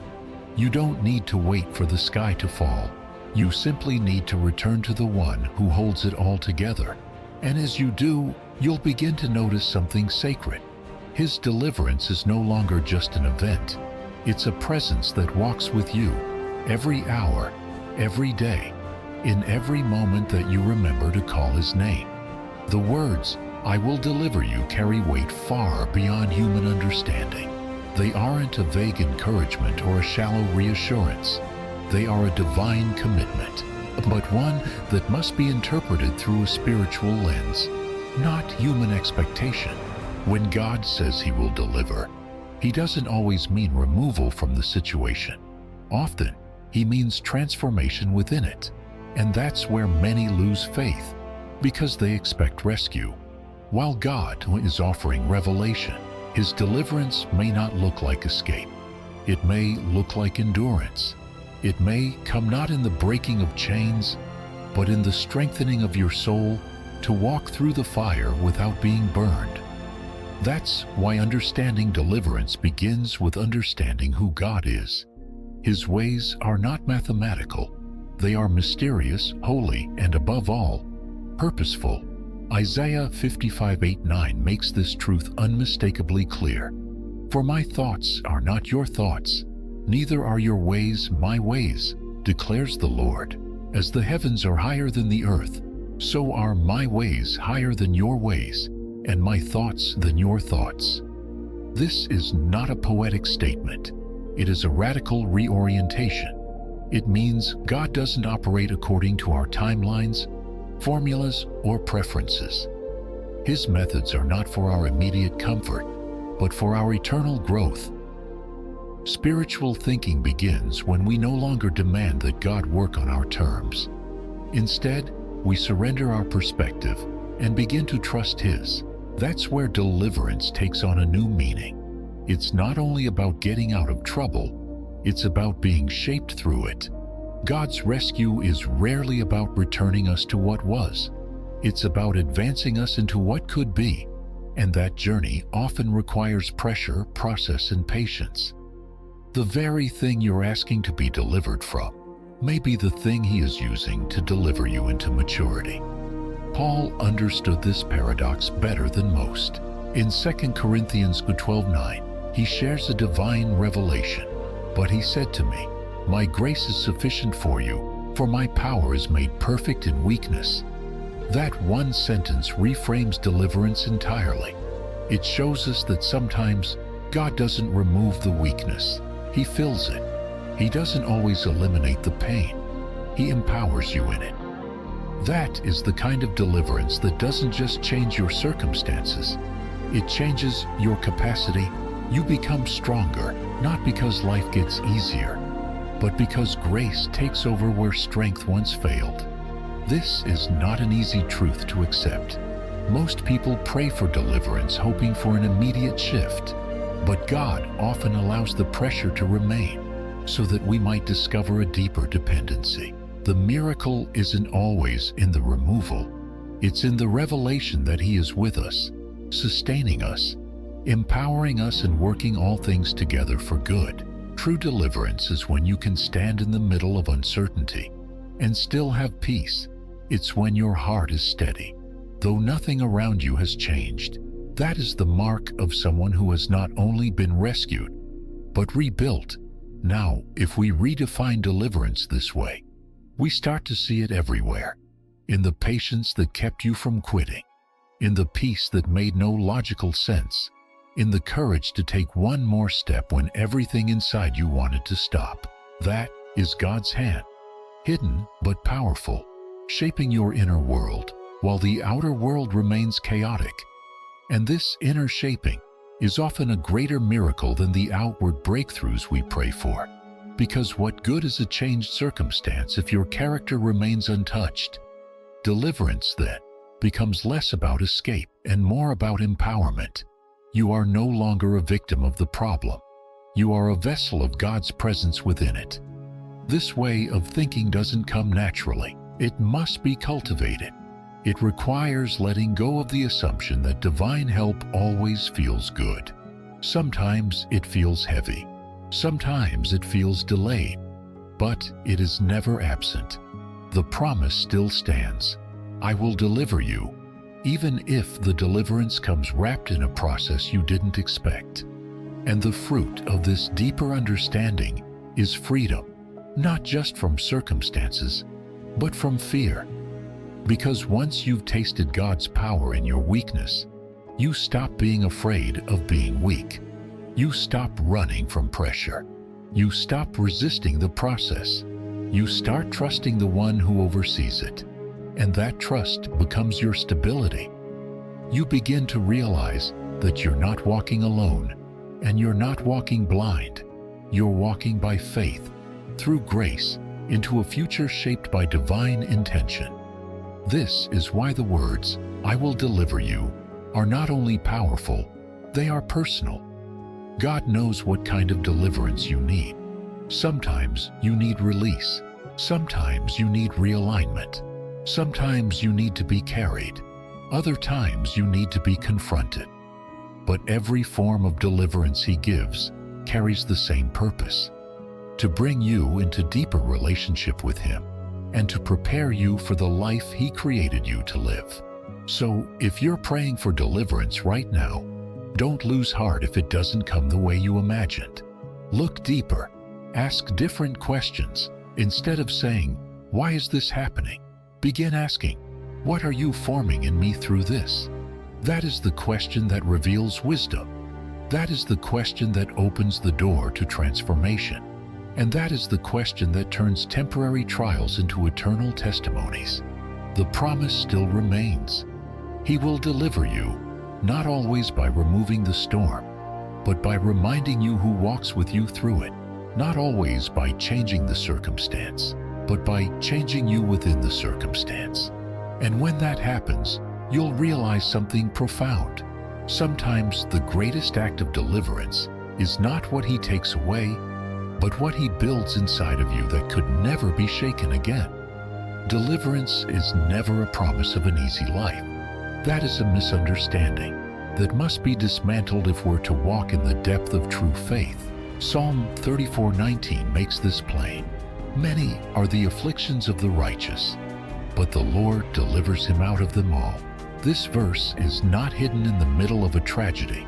you don't need to wait for the sky to fall. You simply need to return to the one who holds it all together. And as you do, you'll begin to notice something sacred. His deliverance is no longer just an event. It's a presence that walks with you every hour, every day, in every moment that you remember to call His name. The words, "I will deliver you," carry weight far beyond human understanding. They aren't a vague encouragement or a shallow reassurance. They are a divine commitment, but one that must be interpreted through a spiritual lens, not human expectation. When God says He will deliver, He doesn't always mean removal from the situation. Often, He means transformation within it. And that's where many lose faith, because they expect rescue. While God is offering revelation, His deliverance may not look like escape. It may look like endurance. It may come not in the breaking of chains, but in the strengthening of your soul to walk through the fire without being burned. That's why understanding deliverance begins with understanding who God is. His ways are not mathematical. They are mysterious, holy, and above all, purposeful. Isaiah 55:8-9 makes this truth unmistakably clear. For my thoughts are not your thoughts, neither are your ways my ways, declares the Lord. As the heavens are higher than the earth, so are my ways higher than your ways, and my thoughts than your thoughts. This is not a poetic statement. It is a radical reorientation. It means God doesn't operate according to our timelines, formulas, or preferences. His methods are not for our immediate comfort, but for our eternal growth. Spiritual thinking begins when we no longer demand that God work on our terms. Instead, we surrender our perspective and begin to trust His. That's where deliverance takes on a new meaning. It's not only about getting out of trouble, it's about being shaped through it. God's rescue is rarely about returning us to what was. It's about advancing us into what could be, and that journey often requires pressure, process, and patience. The very thing you're asking to be delivered from may be the thing He is using to deliver you into maturity. Paul understood this paradox better than most. In 2 Corinthians 12:9, he shares a divine revelation. But he said to me, "My grace is sufficient for you, for my power is made perfect in weakness." That one sentence reframes deliverance entirely. It shows us that sometimes God doesn't remove the weakness. He fills it. He doesn't always eliminate the pain. He empowers you in it. That is the kind of deliverance that doesn't just change your circumstances. It changes your capacity. You become stronger, not because life gets easier, but because grace takes over where strength once failed. This is not an easy truth to accept. Most people pray for deliverance hoping for an immediate shift, but God often allows the pressure to remain so that we might discover a deeper dependency. The miracle isn't always in the removal. It's in the revelation that He is with us, sustaining us, empowering us, and working all things together for good. True deliverance is when you can stand in the middle of uncertainty and still have peace. It's when your heart is steady, though nothing around you has changed. That is the mark of someone who has not only been rescued, but rebuilt. Now, if we redefine deliverance this way, we start to see it everywhere. In the patience that kept you from quitting, in the peace that made no logical sense, in the courage to take one more step when everything inside you wanted to stop. That is God's hand, hidden but powerful, shaping your inner world while the outer world remains chaotic. And this inner shaping is often a greater miracle than the outward breakthroughs we pray for. Because what good is a changed circumstance if your character remains untouched? Deliverance, then, becomes less about escape and more about empowerment. You are no longer a victim of the problem. You are a vessel of God's presence within it. This way of thinking doesn't come naturally. It must be cultivated. It requires letting go of the assumption that divine help always feels good. Sometimes it feels heavy. Sometimes it feels delayed. But it is never absent. The promise still stands. I will deliver you, even if the deliverance comes wrapped in a process you didn't expect. And the fruit of this deeper understanding is freedom, not just from circumstances, but from fear. Because once you've tasted God's power in your weakness, you stop being afraid of being weak. You stop running from pressure. You stop resisting the process. You start trusting the one who oversees it. And that trust becomes your stability. You begin to realize that you're not walking alone, and you're not walking blind. You're walking by faith, through grace, into a future shaped by divine intention. This is why the words, "I will deliver you," are not only powerful, they are personal. God knows what kind of deliverance you need. Sometimes you need release. Sometimes you need realignment. Sometimes you need to be carried. Other times you need to be confronted. But every form of deliverance He gives carries the same purpose: to bring you into deeper relationship with Him and to prepare you for the life He created you to live. So, if you're praying for deliverance right now, don't lose heart if it doesn't come the way you imagined. Look deeper. Ask different questions. Instead of saying, "Why is this happening?" begin asking, "What are you forming in me through this?" That is the question that reveals wisdom. That is the question that opens the door to transformation. And that is the question that turns temporary trials into eternal testimonies. The promise still remains. He will deliver you, not always by removing the storm, but by reminding you who walks with you through it. Not always by changing the circumstance, but by changing you within the circumstance. And when that happens, you'll realize something profound. Sometimes the greatest act of deliverance is not what He takes away, but what He builds inside of you that could never be shaken again. Deliverance is never a promise of an easy life. That is a misunderstanding that must be dismantled if we're to walk in the depth of true faith. Psalm 34:19 makes this plain. Many are the afflictions of the righteous, but the Lord delivers him out of them all. This verse is not hidden in the middle of a tragedy.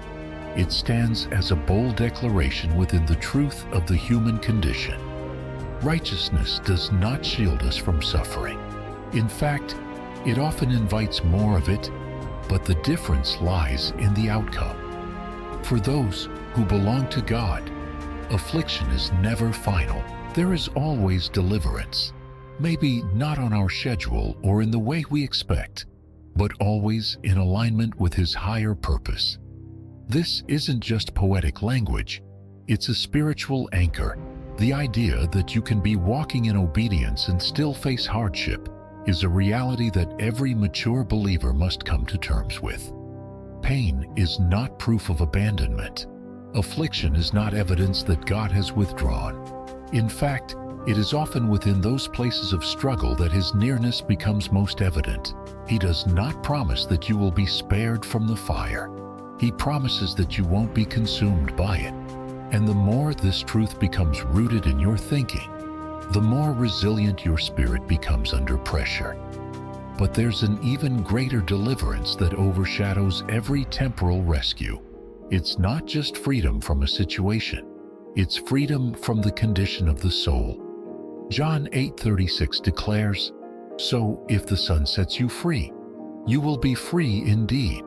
It stands as a bold declaration within the truth of the human condition. Righteousness does not shield us from suffering. In fact, it often invites more of it, but the difference lies in the outcome. For those who belong to God, affliction is never final. There is always deliverance. Maybe not on our schedule or in the way we expect, but always in alignment with His higher purpose. This isn't just poetic language, it's a spiritual anchor. The idea that you can be walking in obedience and still face hardship is a reality that every mature believer must come to terms with. Pain is not proof of abandonment. Affliction is not evidence that God has withdrawn. In fact, it is often within those places of struggle that His nearness becomes most evident. He does not promise that you will be spared from the fire. He promises that you won't be consumed by it. And the more this truth becomes rooted in your thinking, the more resilient your spirit becomes under pressure. But there's an even greater deliverance that overshadows every temporal rescue. It's not just freedom from a situation, it's freedom from the condition of the soul. John 8:36 declares, "So if the Son sets you free, you will be free indeed."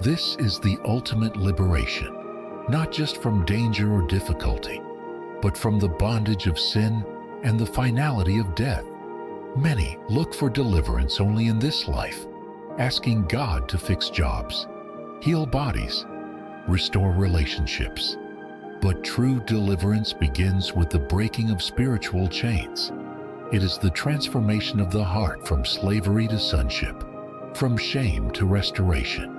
This is the ultimate liberation, not just from danger or difficulty, but from the bondage of sin and the finality of death. Many look for deliverance only in this life, asking God to fix jobs, heal bodies, restore relationships. But true deliverance begins with the breaking of spiritual chains. It is the transformation of the heart from slavery to sonship, from shame to restoration.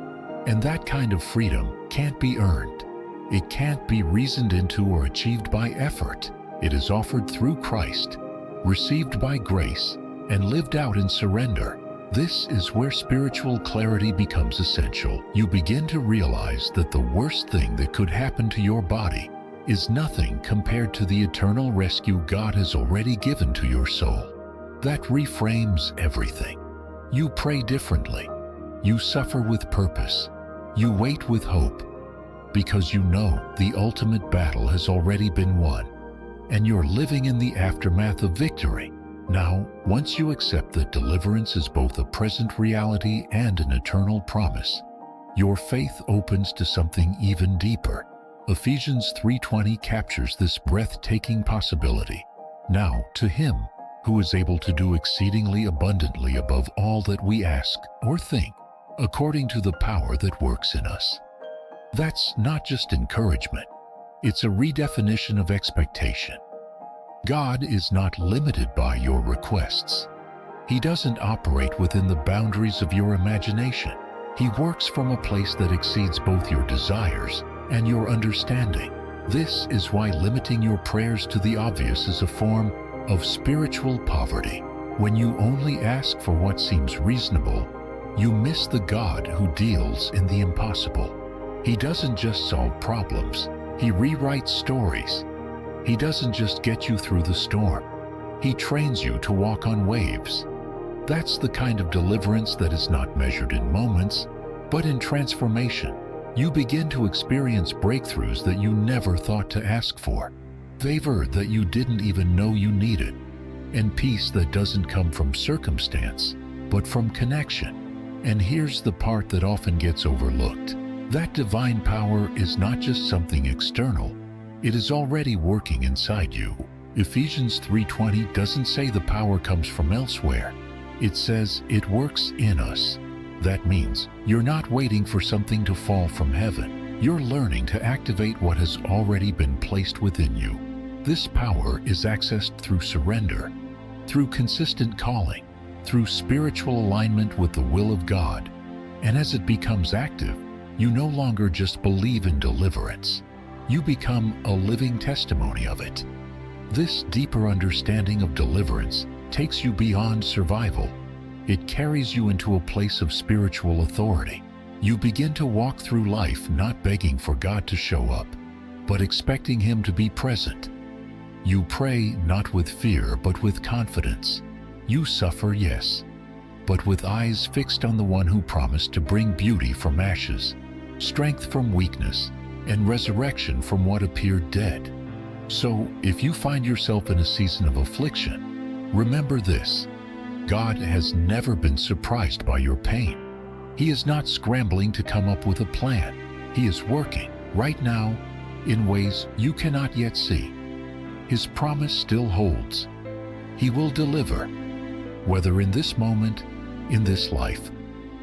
And that kind of freedom can't be earned. It can't be reasoned into or achieved by effort. It is offered through Christ, received by grace, and lived out in surrender. This is where spiritual clarity becomes essential. You begin to realize that the worst thing that could happen to your body is nothing compared to the eternal rescue God has already given to your soul. That reframes everything. You pray differently. You suffer with purpose. You wait with hope, because you know the ultimate battle has already been won, and you're living in the aftermath of victory. Now, once you accept that deliverance is both a present reality and an eternal promise, your faith opens to something even deeper. Ephesians 3:20 captures this breathtaking possibility. Now, to Him who is able to do exceedingly abundantly above all that we ask or think, according to the power that works in us. That's not just encouragement, it's a redefinition of expectation. God is not limited by your requests. He doesn't operate within the boundaries of your imagination. He works from a place that exceeds both your desires and your understanding. This is why limiting your prayers to the obvious is a form of spiritual poverty. When you only ask for what seems reasonable, you miss the God who deals in the impossible. He doesn't just solve problems, He rewrites stories. He doesn't just get you through the storm, He trains you to walk on waves. That's the kind of deliverance that is not measured in moments, but in transformation. You begin to experience breakthroughs that you never thought to ask for, favor that you didn't even know you needed, and peace that doesn't come from circumstance, but from connection. And here's the part that often gets overlooked. That divine power is not just something external, it is already working inside you. Ephesians 3:20 doesn't say the power comes from elsewhere. It says it works in us. That means you're not waiting for something to fall from heaven. You're learning to activate what has already been placed within you. This power is accessed through surrender, through consistent calling, through spiritual alignment with the will of God. And as it becomes active, you no longer just believe in deliverance. You become a living testimony of it. This deeper understanding of deliverance takes you beyond survival. It carries you into a place of spiritual authority. You begin to walk through life not begging for God to show up, but expecting Him to be present. You pray not with fear, but with confidence. You suffer, yes, but with eyes fixed on the one who promised to bring beauty from ashes, strength from weakness, and resurrection from what appeared dead. So, if you find yourself in a season of affliction, remember this: God has never been surprised by your pain. He is not scrambling to come up with a plan. He is working right now in ways you cannot yet see. His promise still holds. He will deliver, whether in this moment, in this life,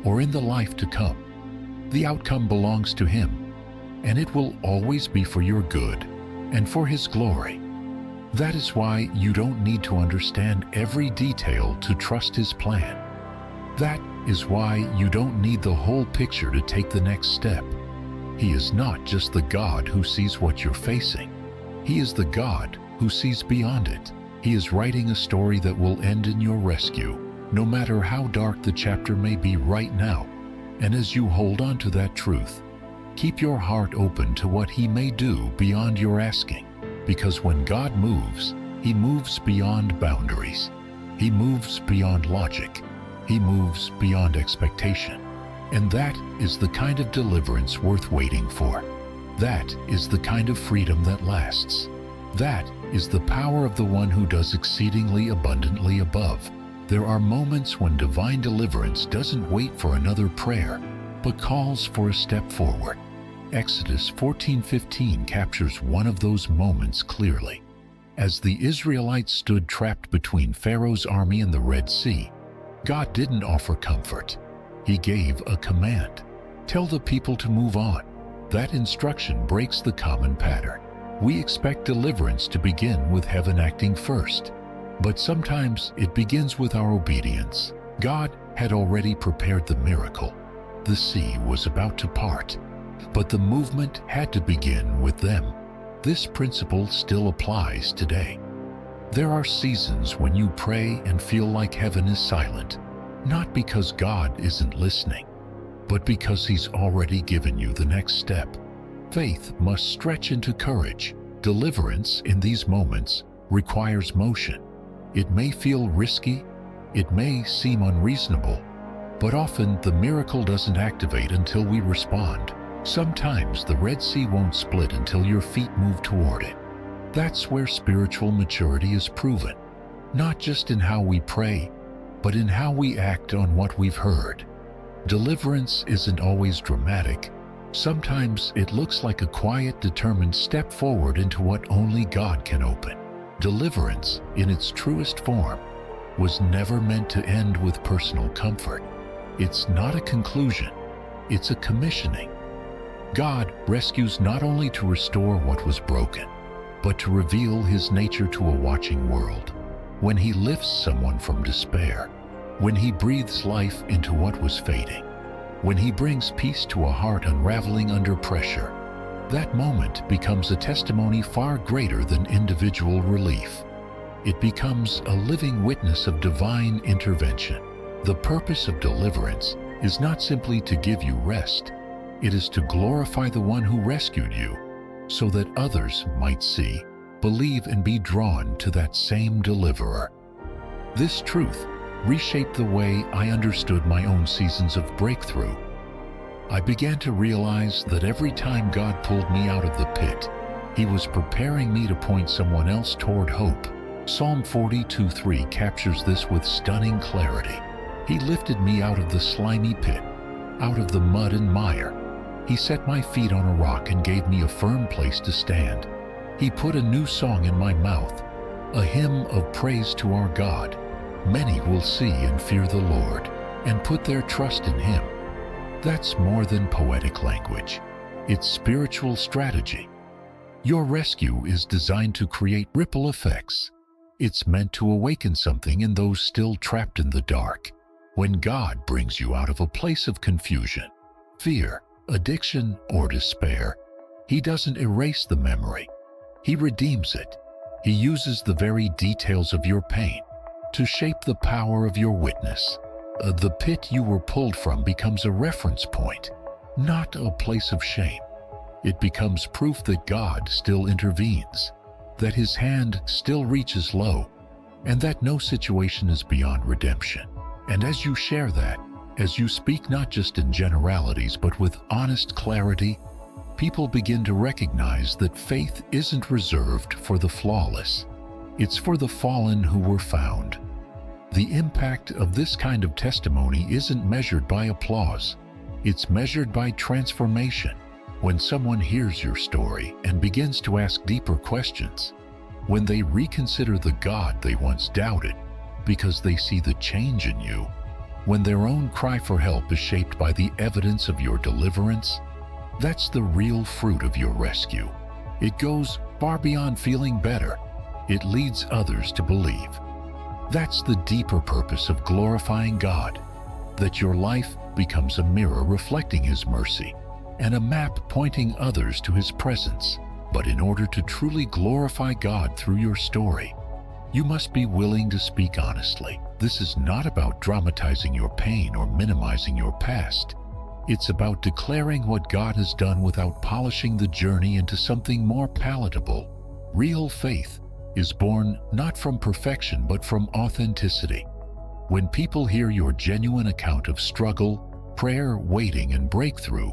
or in the life to come. The outcome belongs to Him, and it will always be for your good and for His glory. That is why you don't need to understand every detail to trust His plan. That is why you don't need the whole picture to take the next step. He is not just the God who sees what you're facing. He is the God who sees beyond it. He is writing a story that will end in your rescue, no matter how dark the chapter may be right now. And as you hold on to that truth, keep your heart open to what He may do beyond your asking. Because when God moves, He moves beyond boundaries. He moves beyond logic. He moves beyond expectation. And that is the kind of deliverance worth waiting for. That is the kind of freedom that lasts. That is the power of the one who does exceedingly abundantly above. There are moments when divine deliverance doesn't wait for another prayer, but calls for a step forward. Exodus 14:15 captures one of those moments clearly. As the Israelites stood trapped between Pharaoh's army and the Red Sea, God didn't offer comfort. He gave a command. Tell the people to move on. That instruction breaks the common pattern. We expect deliverance to begin with heaven acting first, but sometimes it begins with our obedience. God had already prepared the miracle. The sea was about to part, but the movement had to begin with them. This principle still applies today. There are seasons when you pray and feel like heaven is silent, not because God isn't listening, but because He's already given you the next step. Faith must stretch into courage. Deliverance in these moments requires motion. It may feel risky, it may seem unreasonable, but often the miracle doesn't activate until we respond. Sometimes the Red Sea won't split until your feet move toward it. That's where spiritual maturity is proven, not just in how we pray, but in how we act on what we've heard. Deliverance isn't always dramatic. Sometimes it looks like a quiet, determined step forward into what only God can open. Deliverance, in its truest form, was never meant to end with personal comfort. It's not a conclusion, it's a commissioning. God rescues not only to restore what was broken, but to reveal his nature to a watching world. When he lifts someone from despair, when he breathes life into what was fading, when he brings peace to a heart unraveling under pressure, that moment becomes a testimony far greater than individual relief. It becomes a living witness of divine intervention. The purpose of deliverance is not simply to give you rest. It is to glorify the one who rescued you, so that others might see, believe, and be drawn to that same deliverer. This truth reshaped the way I understood my own seasons of breakthrough. I began to realize that every time God pulled me out of the pit, he was preparing me to point someone else toward hope. Psalm 42:3 captures this with stunning clarity. He lifted me out of the slimy pit, out of the mud and mire. He set my feet on a rock and gave me a firm place to stand. He put a new song in my mouth, a hymn of praise to our God. Many will see and fear the Lord and put their trust in him. That's more than poetic language. It's spiritual strategy. Your rescue is designed to create ripple effects. It's meant to awaken something in those still trapped in the dark. When God brings you out of a place of confusion, fear, addiction, or despair, he doesn't erase the memory. He redeems it. He uses the very details of your pain to shape the power of your witness. The pit you were pulled from becomes a reference point, not a place of shame. It becomes proof that God still intervenes, that his hand still reaches low, and that no situation is beyond redemption. And as you share that, as you speak not just in generalities but with honest clarity, people begin to recognize that faith isn't reserved for the flawless. It's for the fallen who were found. The impact of this kind of testimony isn't measured by applause. It's measured by transformation. When someone hears your story and begins to ask deeper questions, when they reconsider the God they once doubted because they see the change in you, when their own cry for help is shaped by the evidence of your deliverance, that's the real fruit of your rescue. It goes far beyond feeling better. It leads others to believe. That's the deeper purpose of glorifying God, that your life becomes a mirror reflecting his mercy and a map pointing others to his presence. But in order to truly glorify God through your story, you must be willing to speak honestly. This is not about dramatizing your pain or minimizing your past. It's about declaring what God has done without polishing the journey into something more palatable. Real faith is born not from perfection but from authenticity. When people hear your genuine account of struggle, prayer, waiting, and breakthrough,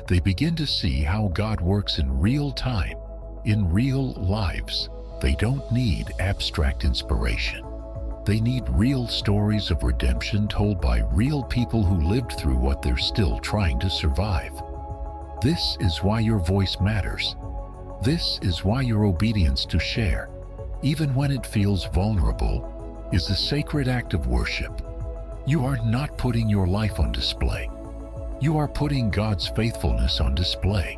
they begin to see how God works in real time, in real lives. They don't need abstract inspiration. They need real stories of redemption told by real people who lived through what they're still trying to survive. This is why your voice matters. This is why your obedience to share, even when it feels vulnerable, is a sacred act of worship. You are not putting your life on display. You are putting God's faithfulness on display.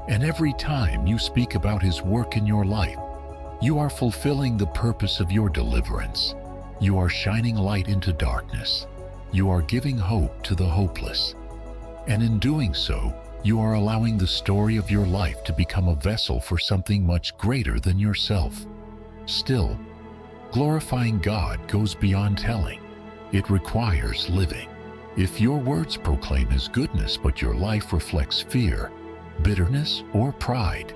And every time you speak about his work in your life, you are fulfilling the purpose of your deliverance. You are shining light into darkness. You are giving hope to the hopeless. And in doing so, you are allowing the story of your life to become a vessel for something much greater than yourself. Still, glorifying God goes beyond telling. It requires living. If your words proclaim his goodness but your life reflects fear, bitterness, or pride,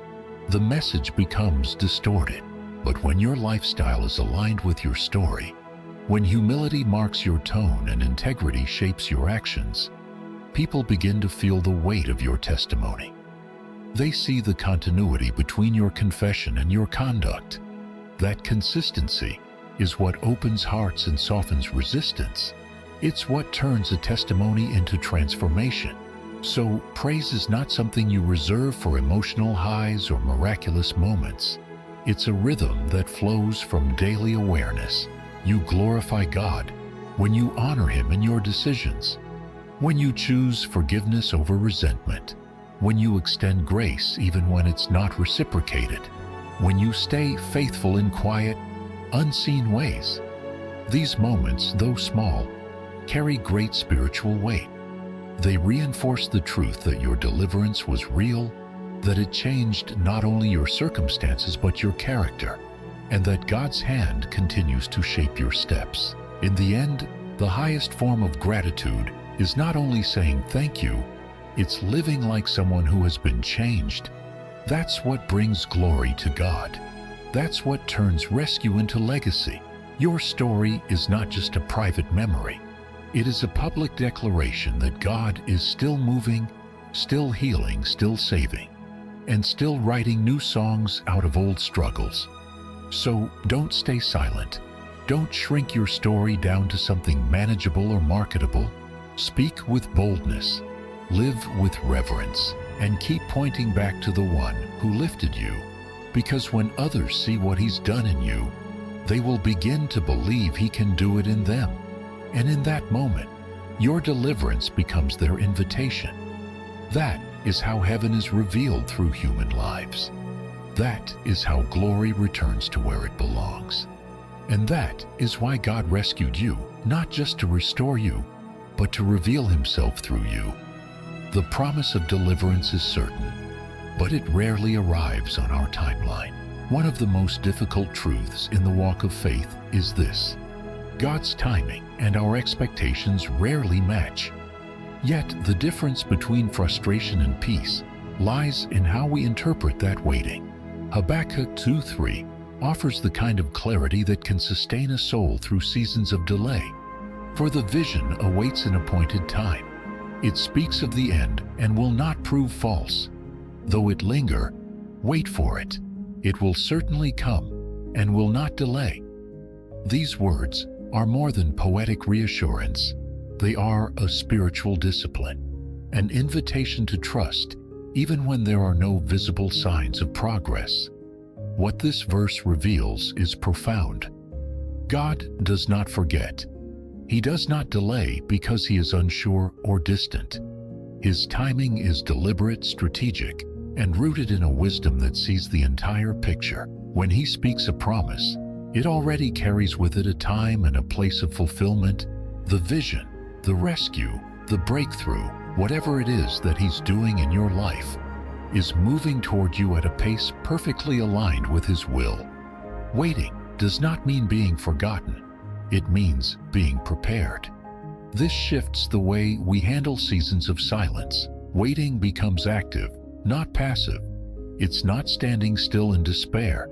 the message becomes distorted. But when your lifestyle is aligned with your story, when humility marks your tone and integrity shapes your actions, people begin to feel the weight of your testimony. They see the continuity between your confession and your conduct. That consistency is what opens hearts and softens resistance. It's what turns a testimony into transformation. So, praise is not something you reserve for emotional highs or miraculous moments. It's a rhythm that flows from daily awareness. You glorify God when you honor him in your decisions, when you choose forgiveness over resentment, when you extend grace even when it's not reciprocated. when you stay faithful in quiet, unseen ways. These moments, though small, carry great spiritual weight. They reinforce the truth that your deliverance was real, that it changed not only your circumstances but your character, and that God's hand continues to shape your steps. In the end, the highest form of gratitude is not only saying thank you, it's living like someone who has been changed. That's what brings glory to God. That's what turns rescue into legacy. Your story is not just a private memory. It is a public declaration that God is still moving, still healing, still saving, and still writing new songs out of old struggles. So don't stay silent. Don't shrink your story down to something manageable or marketable. Speak with boldness, live with reverence, and keep pointing back to the one who lifted you. Because when others see what He's done in you, they will begin to believe He can do it in them. And in that moment, your deliverance becomes their invitation. That is how heaven is revealed through human lives. That is how glory returns to where it belongs. And that is why God rescued you, not just to restore you, but to reveal Himself through you. The promise of deliverance is certain, but it rarely arrives on our timeline. One of the most difficult truths in the walk of faith is this: God's timing and our expectations rarely match. Yet the difference between frustration and peace lies in how we interpret that waiting. Habakkuk 2:3 offers the kind of clarity that can sustain a soul through seasons of delay. For the vision awaits an appointed time. It speaks of the end and will not prove false. Though it linger, wait for it. It will certainly come and will not delay. These words are more than poetic reassurance. They are a spiritual discipline, an invitation to trust, even when there are no visible signs of progress. What this verse reveals is profound. God does not forget. He does not delay because He is unsure or distant. His timing is deliberate, strategic, and rooted in a wisdom that sees the entire picture. When He speaks a promise, it already carries with it a time and a place of fulfillment. The vision, the rescue, the breakthrough, whatever it is that He's doing in your life, is moving toward you at a pace perfectly aligned with His will. Waiting does not mean being forgotten. It means being prepared. This shifts the way we handle seasons of silence. Waiting becomes active, not passive. It's not standing still in despair,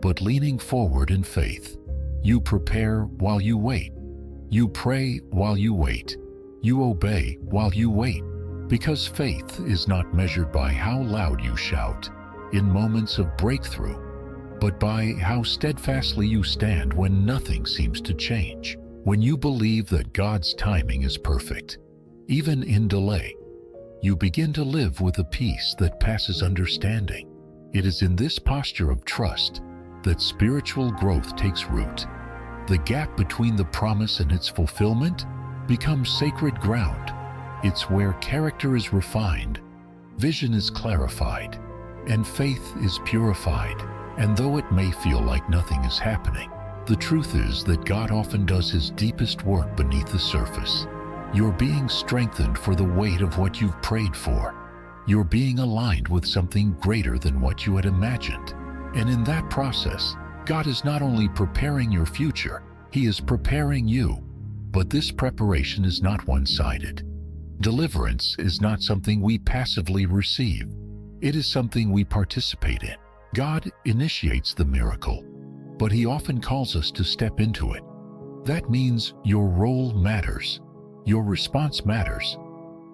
but leaning forward in faith. You prepare while you wait. You pray while you wait. You obey while you wait. Because faith is not measured by how loud you shout in moments of breakthrough, but by how steadfastly you stand when nothing seems to change. When you believe that God's timing is perfect, even in delay, you begin to live with a peace that passes understanding. It is in this posture of trust that spiritual growth takes root. The gap between the promise and its fulfillment becomes sacred ground. It's where character is refined, vision is clarified, and faith is purified. And though it may feel like nothing is happening, the truth is that God often does His deepest work beneath the surface. You're being strengthened for the weight of what you've prayed for. You're being aligned with something greater than what you had imagined. And in that process, God is not only preparing your future, He is preparing you. But this preparation is not one-sided. Deliverance is not something we passively receive. It is something we participate in. God initiates the miracle, but He often calls us to step into it. That means your role matters. Your response matters.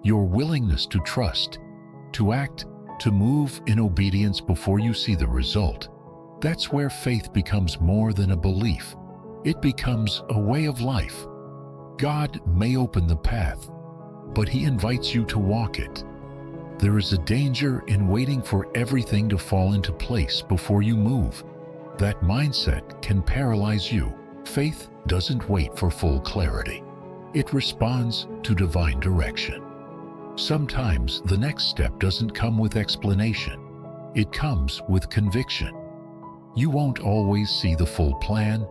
Your willingness to trust, to act, to move in obedience before you see the result. That's where faith becomes more than a belief. It becomes a way of life. God may open the path, but He invites you to walk it. There is a danger in waiting for everything to fall into place before you move. That mindset can paralyze you. Faith doesn't wait for full clarity. It responds to divine direction. Sometimes the next step doesn't come with explanation. It comes with conviction. You won't always see the full plan,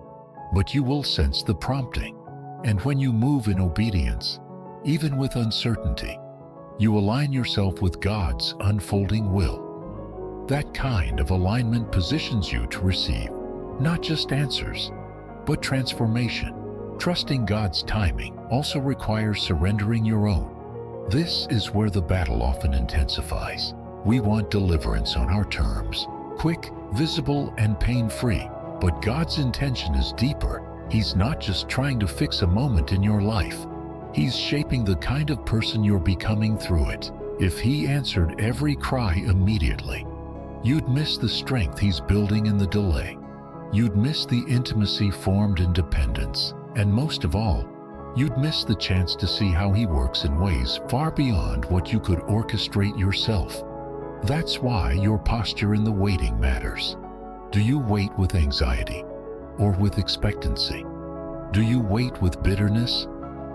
but you will sense the prompting. And when you move in obedience, even with uncertainty, you align yourself with God's unfolding will. That kind of alignment positions you to receive not just answers, but transformation. Trusting God's timing also requires surrendering your own. This is where the battle often intensifies. We want deliverance on our terms, quick, visible, and pain-free. But God's intention is deeper. He's not just trying to fix a moment in your life. He's shaping the kind of person you're becoming through it. If He answered every cry immediately, you'd miss the strength He's building in the delay. You'd miss the intimacy formed in dependence. And most of all, you'd miss the chance to see how He works in ways far beyond what you could orchestrate yourself. That's why your posture in the waiting matters. Do you wait with anxiety or with expectancy? Do you wait with bitterness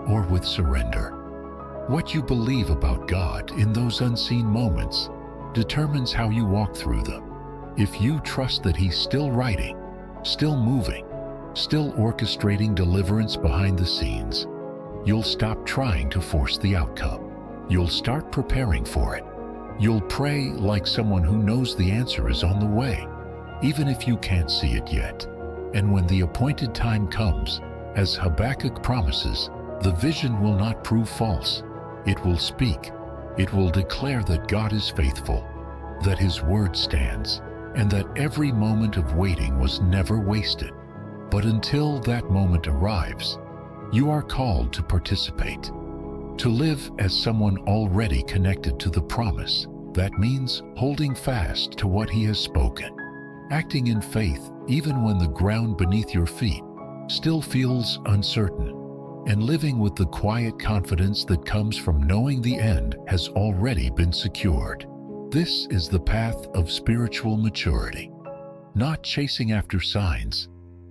or with surrender? What you believe about God in those unseen moments determines how you walk through them. If you trust that He's still writing, still moving, still orchestrating deliverance behind the scenes, you'll stop trying to force the outcome. You'll start preparing for it. You'll pray like someone who knows the answer is on the way, even if you can't see it yet. And when the appointed time comes, as Habakkuk promises, the vision will not prove false. It will speak. It will declare that God is faithful, that His word stands, and that every moment of waiting was never wasted. But until that moment arrives, you are called to participate, to live as someone already connected to the promise. That means holding fast to what He has spoken, acting in faith even when the ground beneath your feet still feels uncertain, and living with the quiet confidence that comes from knowing the end has already been secured. This is the path of spiritual maturity. Not chasing after signs,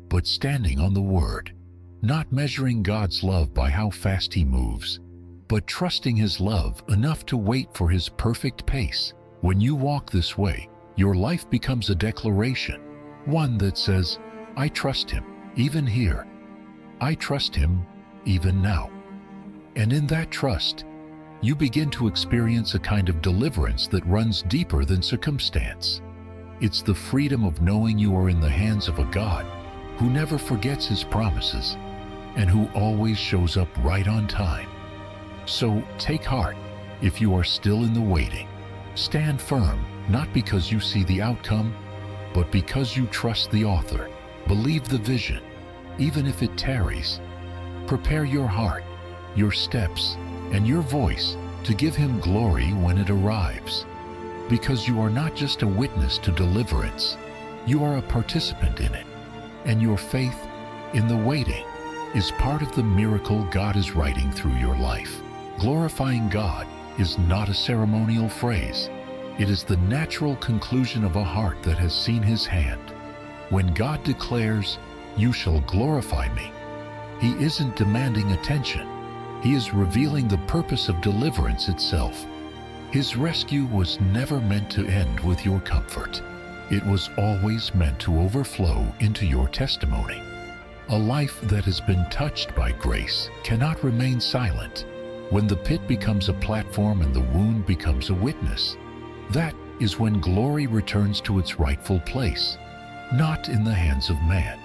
but standing on the Word. Not measuring God's love by how fast He moves, but trusting His love enough to wait for His perfect pace. When you walk this way, your life becomes a declaration, one that says, I trust Him, even here. I trust Him, even now. And in that trust, you begin to experience a kind of deliverance that runs deeper than circumstance. It's the freedom of knowing you are in the hands of a God who never forgets His promises and who always shows up right on time. So take heart if you are still in the waiting. Stand firm, not because you see the outcome, but because you trust the author. Believe the vision, even if it tarries. Prepare your heart, your steps, and your voice to give Him glory when it arrives. Because you are not just a witness to deliverance, you are a participant in it. And your faith in the waiting is part of the miracle God is writing through your life. Glorifying God is not a ceremonial phrase. It is the natural conclusion of a heart that has seen His hand. When God declares, "You shall glorify me," He isn't demanding attention. He is revealing the purpose of deliverance itself. His rescue was never meant to end with your comfort. It was always meant to overflow into your testimony. A life that has been touched by grace cannot remain silent. When the pit becomes a platform and the wound becomes a witness, that is when glory returns to its rightful place, not in the hands of man,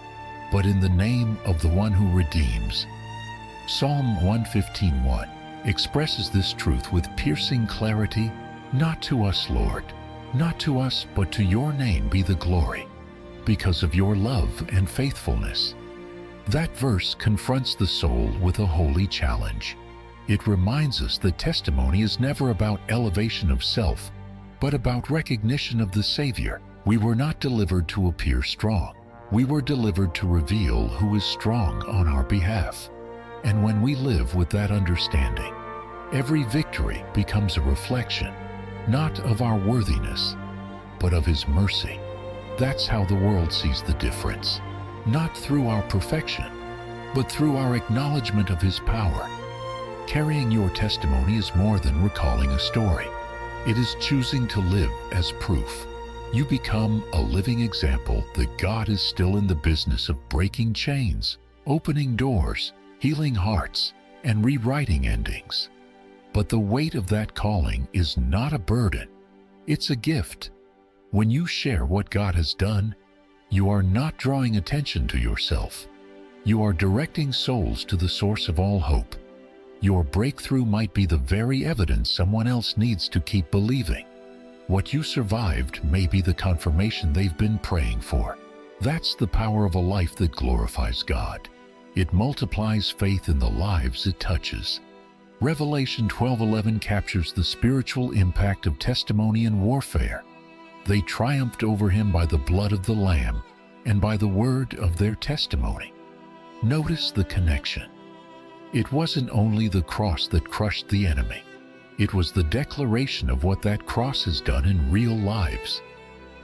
but in the name of the one who redeems. Psalm 115:1 expresses this truth with piercing clarity. Not to us, Lord, not to us, but to your name be the glory, because of your love and faithfulness. That verse confronts the soul with a holy challenge. It reminds us that testimony is never about elevation of self, but about recognition of the Savior. We were not delivered to appear strong. We were delivered to reveal who is strong on our behalf. And when we live with that understanding, every victory becomes a reflection, not of our worthiness, but of His mercy. That's how the world sees the difference. Not through our perfection, but through our acknowledgement of His power. Carrying your testimony is more than recalling a story. It is choosing to live as proof. You become a living example that God is still in the business of breaking chains, opening doors, healing hearts, and rewriting endings. But the weight of that calling is not a burden. It's a gift. When you share what God has done, you are not drawing attention to yourself. You are directing souls to the source of all hope. Your breakthrough might be the very evidence someone else needs to keep believing. What you survived may be the confirmation they've been praying for. That's the power of a life that glorifies God. It multiplies faith in the lives it touches. Revelation 12:11 captures the spiritual impact of testimony in warfare. They triumphed over him by the blood of the Lamb and by the word of their testimony. Notice the connection. It wasn't only the cross that crushed the enemy. It was the declaration of what that cross has done in real lives.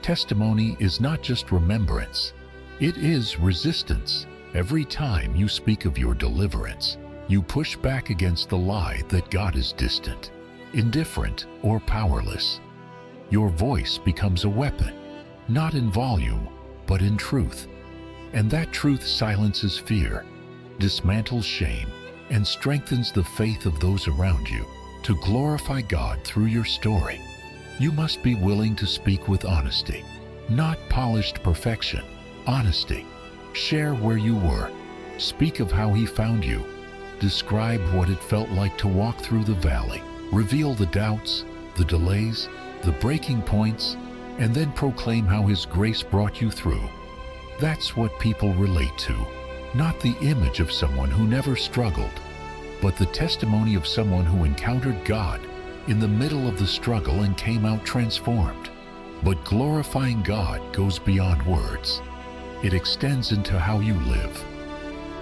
Testimony is not just remembrance. It is resistance. Every time you speak of your deliverance, you push back against the lie that God is distant, indifferent, or powerless. Your voice becomes a weapon, not in volume, but in truth. And that truth silences fear, dismantles shame, and strengthens the faith of those around you. To glorify God through your story, you must be willing to speak with honesty, not polished perfection, honesty. Share where you were. Speak of how He found you. Describe what it felt like to walk through the valley. Reveal the doubts, the delays, the breaking points, and then proclaim how His grace brought you through. That's what people relate to, not the image of someone who never struggled, but the testimony of someone who encountered God in the middle of the struggle and came out transformed. But glorifying God goes beyond words. It extends into how you live.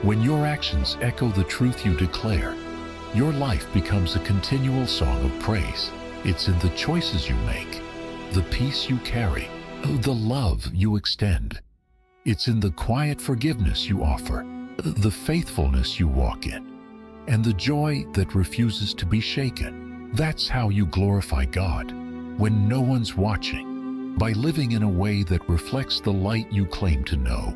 When your actions echo the truth you declare, your life becomes a continual song of praise. It's in the choices you make, the peace you carry, the love you extend. It's in the quiet forgiveness you offer, the faithfulness you walk in, and the joy that refuses to be shaken. That's how you glorify God when no one's watching, by living in a way that reflects the light you claim to know.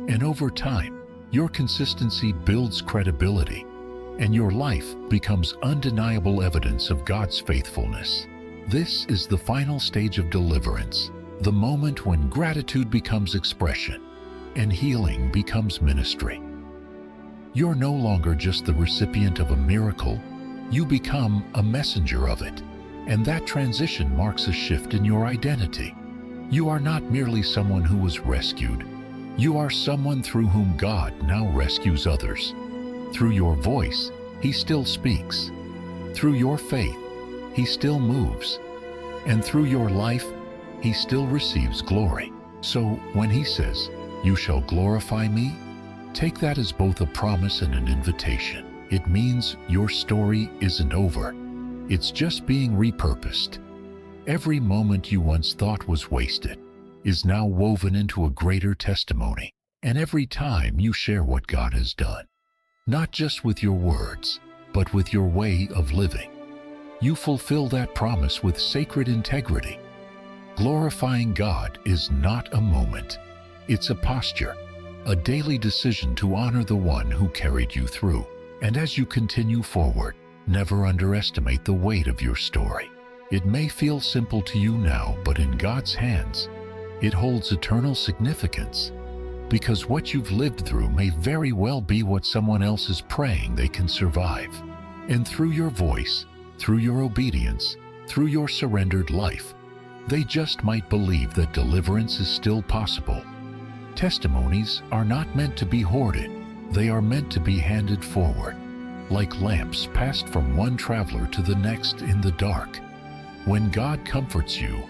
And over time, your consistency builds credibility, and your life becomes undeniable evidence of God's faithfulness. This is the final stage of deliverance, the moment when gratitude becomes expression and healing becomes ministry. You're no longer just the recipient of a miracle, you become a messenger of it, and that transition marks a shift in your identity. You are not merely someone who was rescued, you are someone through whom God now rescues others. Through your voice, He still speaks. Through your faith, He still moves. And through your life, He still receives glory. So when He says, "You shall glorify me," take that as both a promise and an invitation. It means your story isn't over. It's just being repurposed. Every moment you once thought was wasted is now woven into a greater testimony. And every time you share what God has done, not just with your words, but with your way of living, you fulfill that promise with sacred integrity. Glorifying God is not a moment. It's a posture, a daily decision to honor the one who carried you through. And as you continue forward, never underestimate the weight of your story. It may feel simple to you now, but in God's hands, it holds eternal significance, because what you've lived through may very well be what someone else is praying they can survive. And through your voice, through your obedience, through your surrendered life, they just might believe that deliverance is still possible. Testimonies are not meant to be hoarded. They are meant to be handed forward, like lamps passed from one traveler to the next in the dark. When God comforts you,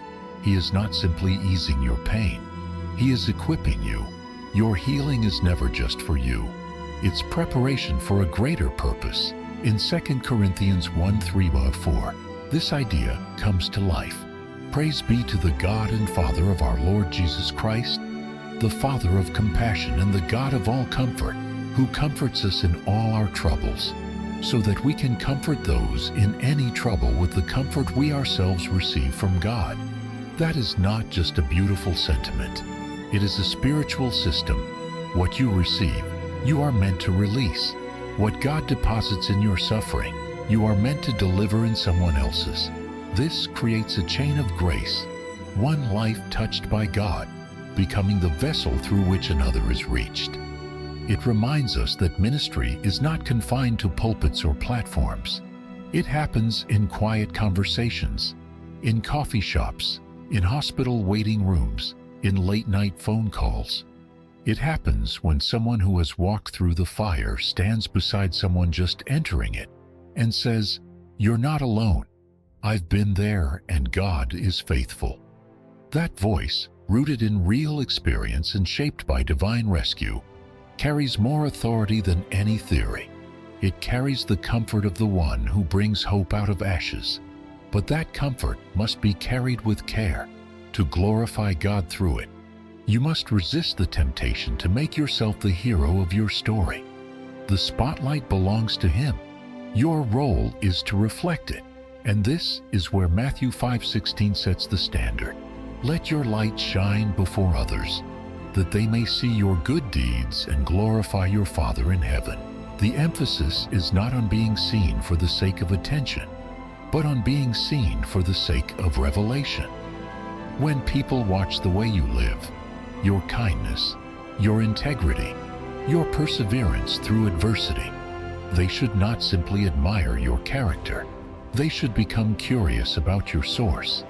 He is not simply easing your pain. He is equipping you. Your healing is never just for you. It's preparation for a greater purpose. In 2 Corinthians 1:3-4, this idea comes to life. Praise be to the God and Father of our Lord Jesus Christ, the Father of compassion and the God of all comfort, who comforts us in all our troubles, so that we can comfort those in any trouble with the comfort we ourselves receive from God. That is not just a beautiful sentiment. It is a spiritual system. What you receive, you are meant to release. What God deposits in your suffering, you are meant to deliver in someone else's. This creates a chain of grace, one life touched by God, becoming the vessel through which another is reached. It reminds us that ministry is not confined to pulpits or platforms. It happens in quiet conversations, in coffee shops, in hospital waiting rooms, in late-night phone calls. It happens when someone who has walked through the fire stands beside someone just entering it and says, "You're not alone. I've been there and God is faithful." That voice, rooted in real experience and shaped by divine rescue, carries more authority than any theory. It carries the comfort of the one who brings hope out of ashes. But that comfort must be carried with care to glorify God through it. You must resist the temptation to make yourself the hero of your story. The spotlight belongs to Him. Your role is to reflect it. And this is where Matthew 5:16 sets the standard. Let your light shine before others, that they may see your good deeds and glorify your Father in heaven. The emphasis is not on being seen for the sake of attention, but on being seen for the sake of revelation. When people watch the way you live, your kindness, your integrity, your perseverance through adversity, they should not simply admire your character. They should become curious about your source.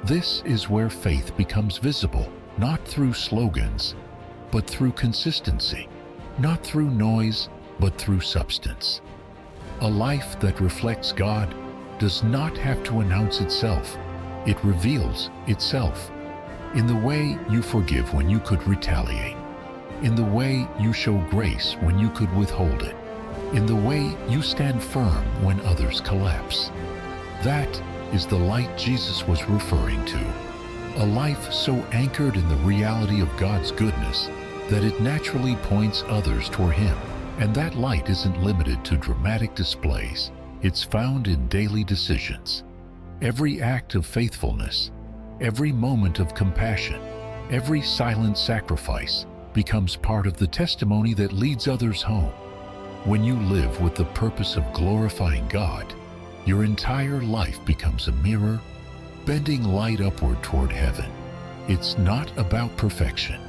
This is where faith becomes visible, not through slogans, but through consistency, not through noise, but through substance. A life that reflects God does not have to announce itself. It reveals itself in the way you forgive when you could retaliate, in the way you show grace when you could withhold it, in the way you stand firm when others collapse. That is the light Jesus was referring to. A life so anchored in the reality of God's goodness that it naturally points others toward Him. And that light isn't limited to dramatic displays. It's found in daily decisions. Every act of faithfulness, every moment of compassion, every silent sacrifice becomes part of the testimony that leads others home. When you live with the purpose of glorifying God, your entire life becomes a mirror, bending light upward toward heaven. It's not about perfection.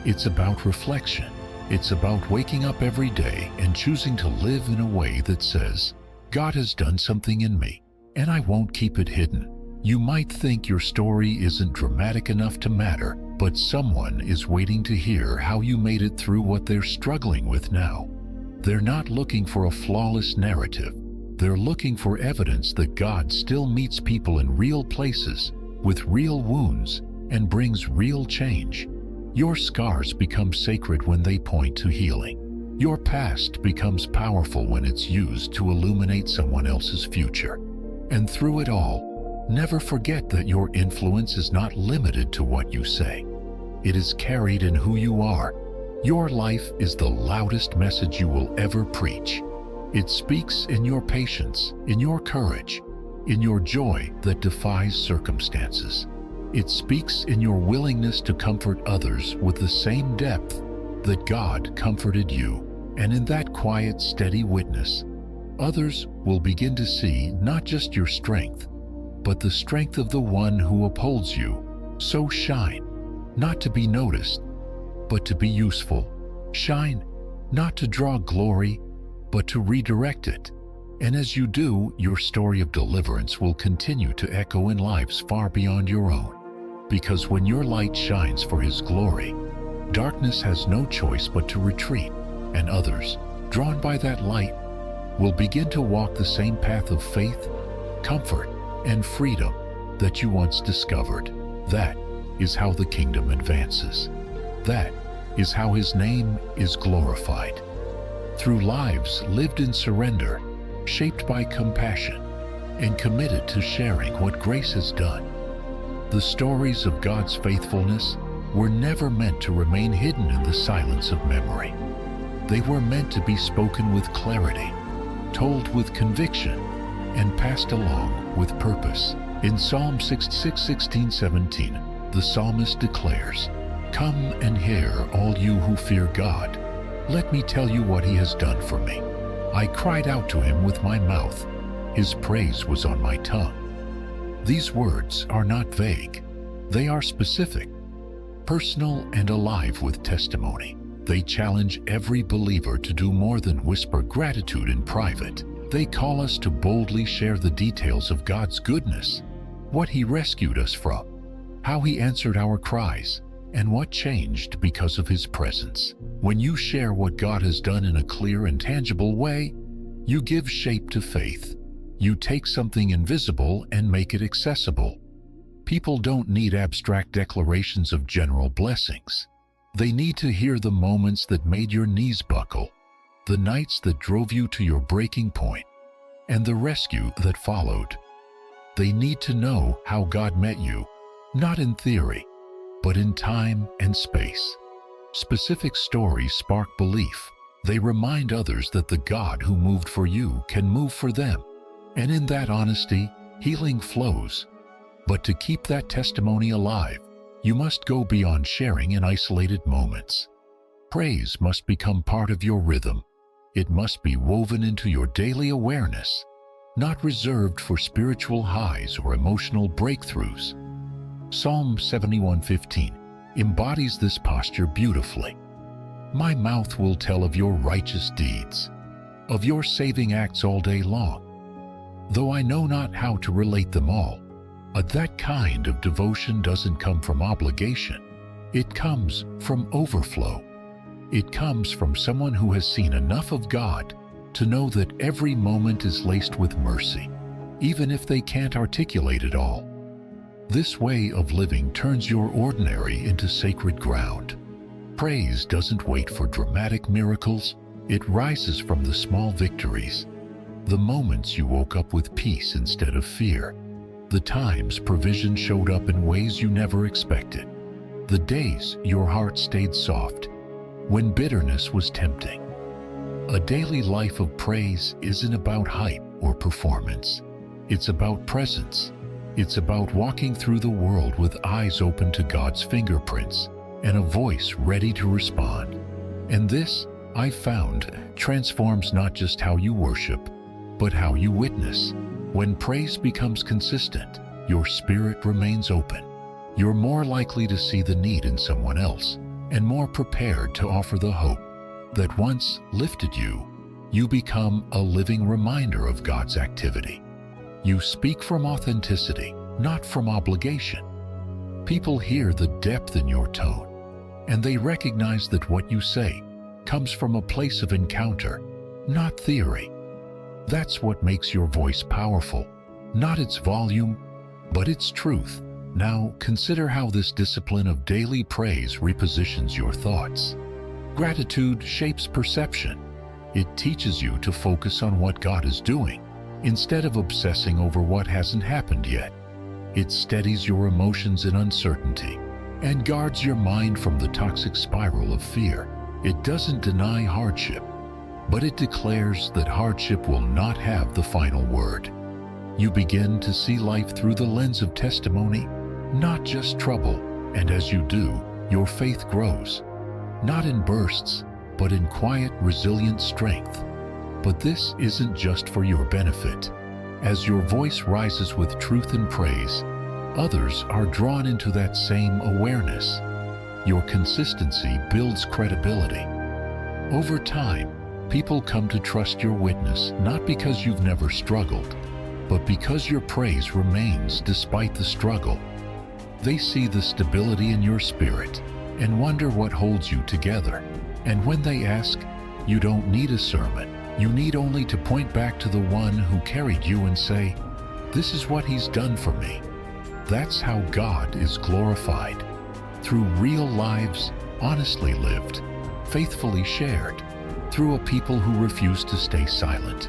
It's about reflection. It's about waking up every day and choosing to live in a way that says, God has done something in me, and I won't keep it hidden. You might think your story isn't dramatic enough to matter, but someone is waiting to hear how you made it through what they're struggling with now. They're not looking for a flawless narrative. They're looking for evidence that God still meets people in real places, with real wounds, and brings real change. Your scars become sacred when they point to healing. Your past becomes powerful when it's used to illuminate someone else's future. And through it all, never forget that your influence is not limited to what you say. It is carried in who you are. Your life is the loudest message you will ever preach. It speaks in your patience, in your courage, in your joy that defies circumstances. It speaks in your willingness to comfort others with the same depth that God comforted you. And in that quiet, steady witness, others will begin to see not just your strength, but the strength of the one who upholds you. So shine, not to be noticed, but to be useful. Shine, not to draw glory, but to redirect it. And as you do, your story of deliverance will continue to echo in lives far beyond your own. Because when your light shines for His glory, darkness has no choice but to retreat, and others, drawn by that light, will begin to walk the same path of faith, comfort, and freedom that you once discovered. That is how the kingdom advances. That is how His name is glorified. Through lives lived in surrender, shaped by compassion, and committed to sharing what grace has done. The stories of God's faithfulness were never meant to remain hidden in the silence of memory. They were meant to be spoken with clarity, told with conviction, and passed along with purpose. In Psalm 66:16-17, the psalmist declares, "Come and hear, all you who fear God. Let me tell you what he has done for me. I cried out to him with my mouth. His praise was on my tongue." These words are not vague. They are specific, personal, and alive with testimony. They challenge every believer to do more than whisper gratitude in private. They call us to boldly share the details of God's goodness, what He rescued us from, how He answered our cries, and what changed because of His presence. When you share what God has done in a clear and tangible way, you give shape to faith. You take something invisible and make it accessible. People don't need abstract declarations of general blessings. They need to hear the moments that made your knees buckle, the nights that drove you to your breaking point, and the rescue that followed. They need to know how God met you, not in theory, but in time and space. Specific stories spark belief. They remind others that the God who moved for you can move for them. And in that honesty, healing flows. But to keep that testimony alive, you must go beyond sharing in isolated moments. Praise must become part of your rhythm. It must be woven into your daily awareness, not reserved for spiritual highs or emotional breakthroughs. Psalm 71:15 embodies this posture beautifully. My mouth will tell of your righteous deeds, of your saving acts all day long. Though I know not how to relate them all, that kind of devotion doesn't come from obligation. It comes from overflow. It comes from someone who has seen enough of God to know that every moment is laced with mercy, even if they can't articulate it all. This way of living turns your ordinary into sacred ground. Praise doesn't wait for dramatic miracles. It rises from the small victories. The moments you woke up with peace instead of fear. The times provision showed up in ways you never expected. The days your heart stayed soft when bitterness was tempting. A daily life of praise isn't about hype or performance. It's about presence. It's about walking through the world with eyes open to God's fingerprints and a voice ready to respond. And this, I found, transforms not just how you worship, but how you witness. When praise becomes consistent, your spirit remains open. You're more likely to see the need in someone else and more prepared to offer the hope that once lifted you. You become a living reminder of God's activity. You speak from authenticity, not from obligation. People hear the depth in your tone, and they recognize that what you say comes from a place of encounter, not theory. That's what makes your voice powerful, not its volume, but its truth. Now consider how this discipline of daily praise repositions your thoughts. Gratitude shapes perception. It teaches you to focus on what God is doing, instead of obsessing over what hasn't happened yet. It steadies your emotions in uncertainty and guards your mind from the toxic spiral of fear. It doesn't deny hardship, but it declares that hardship will not have the final word. You begin to see life through the lens of testimony, not just trouble, and as you do, your faith grows, not in bursts, but in quiet, resilient strength. But this isn't just for your benefit. As your voice rises with truth and praise, others are drawn into that same awareness. Your consistency builds credibility. Over time, people come to trust your witness not because you've never struggled, but because your praise remains despite the struggle. They see the stability in your spirit and wonder what holds you together. And when they ask, you don't need a sermon. You need only to point back to the one who carried you and say, "This is what He's done for me." That's how God is glorified. Through real lives, honestly lived, faithfully shared. Through a people who refuse to stay silent.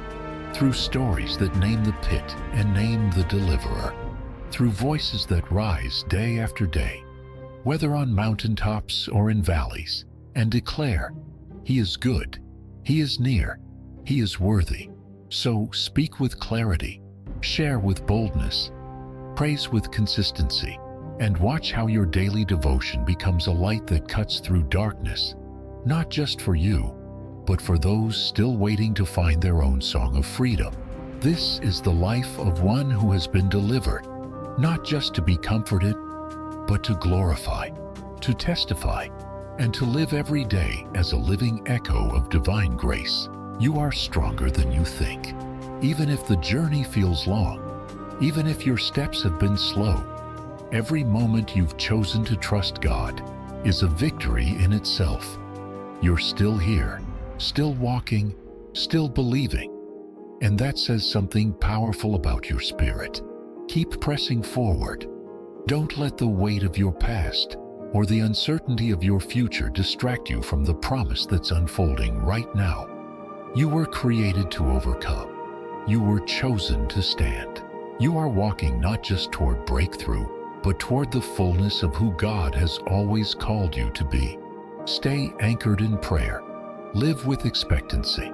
Through stories that name the pit and name the deliverer. Through voices that rise day after day, whether on mountaintops or in valleys, and declare, He is good, He is near, He is worthy. So speak with clarity, share with boldness, Praise with consistency, and watch how your daily devotion becomes a light that cuts through darkness, not just for you, but for those still waiting to find their own song of freedom. This is the life of one who has been delivered, not just to be comforted, but to glorify, to testify, and to live every day as a living echo of divine grace. You are stronger than you think. Even if the journey feels long, even if your steps have been slow, every moment you've chosen to trust God is a victory in itself. You're still here, still walking, still believing, and that says something powerful about your spirit. Keep pressing forward. Don't let the weight of your past or the uncertainty of your future distract you from the promise that's unfolding right now. You were created to overcome. You were chosen to stand. You are walking not just toward breakthrough, but toward the fullness of who God has always called you to be. Stay anchored in prayer. Live with expectancy.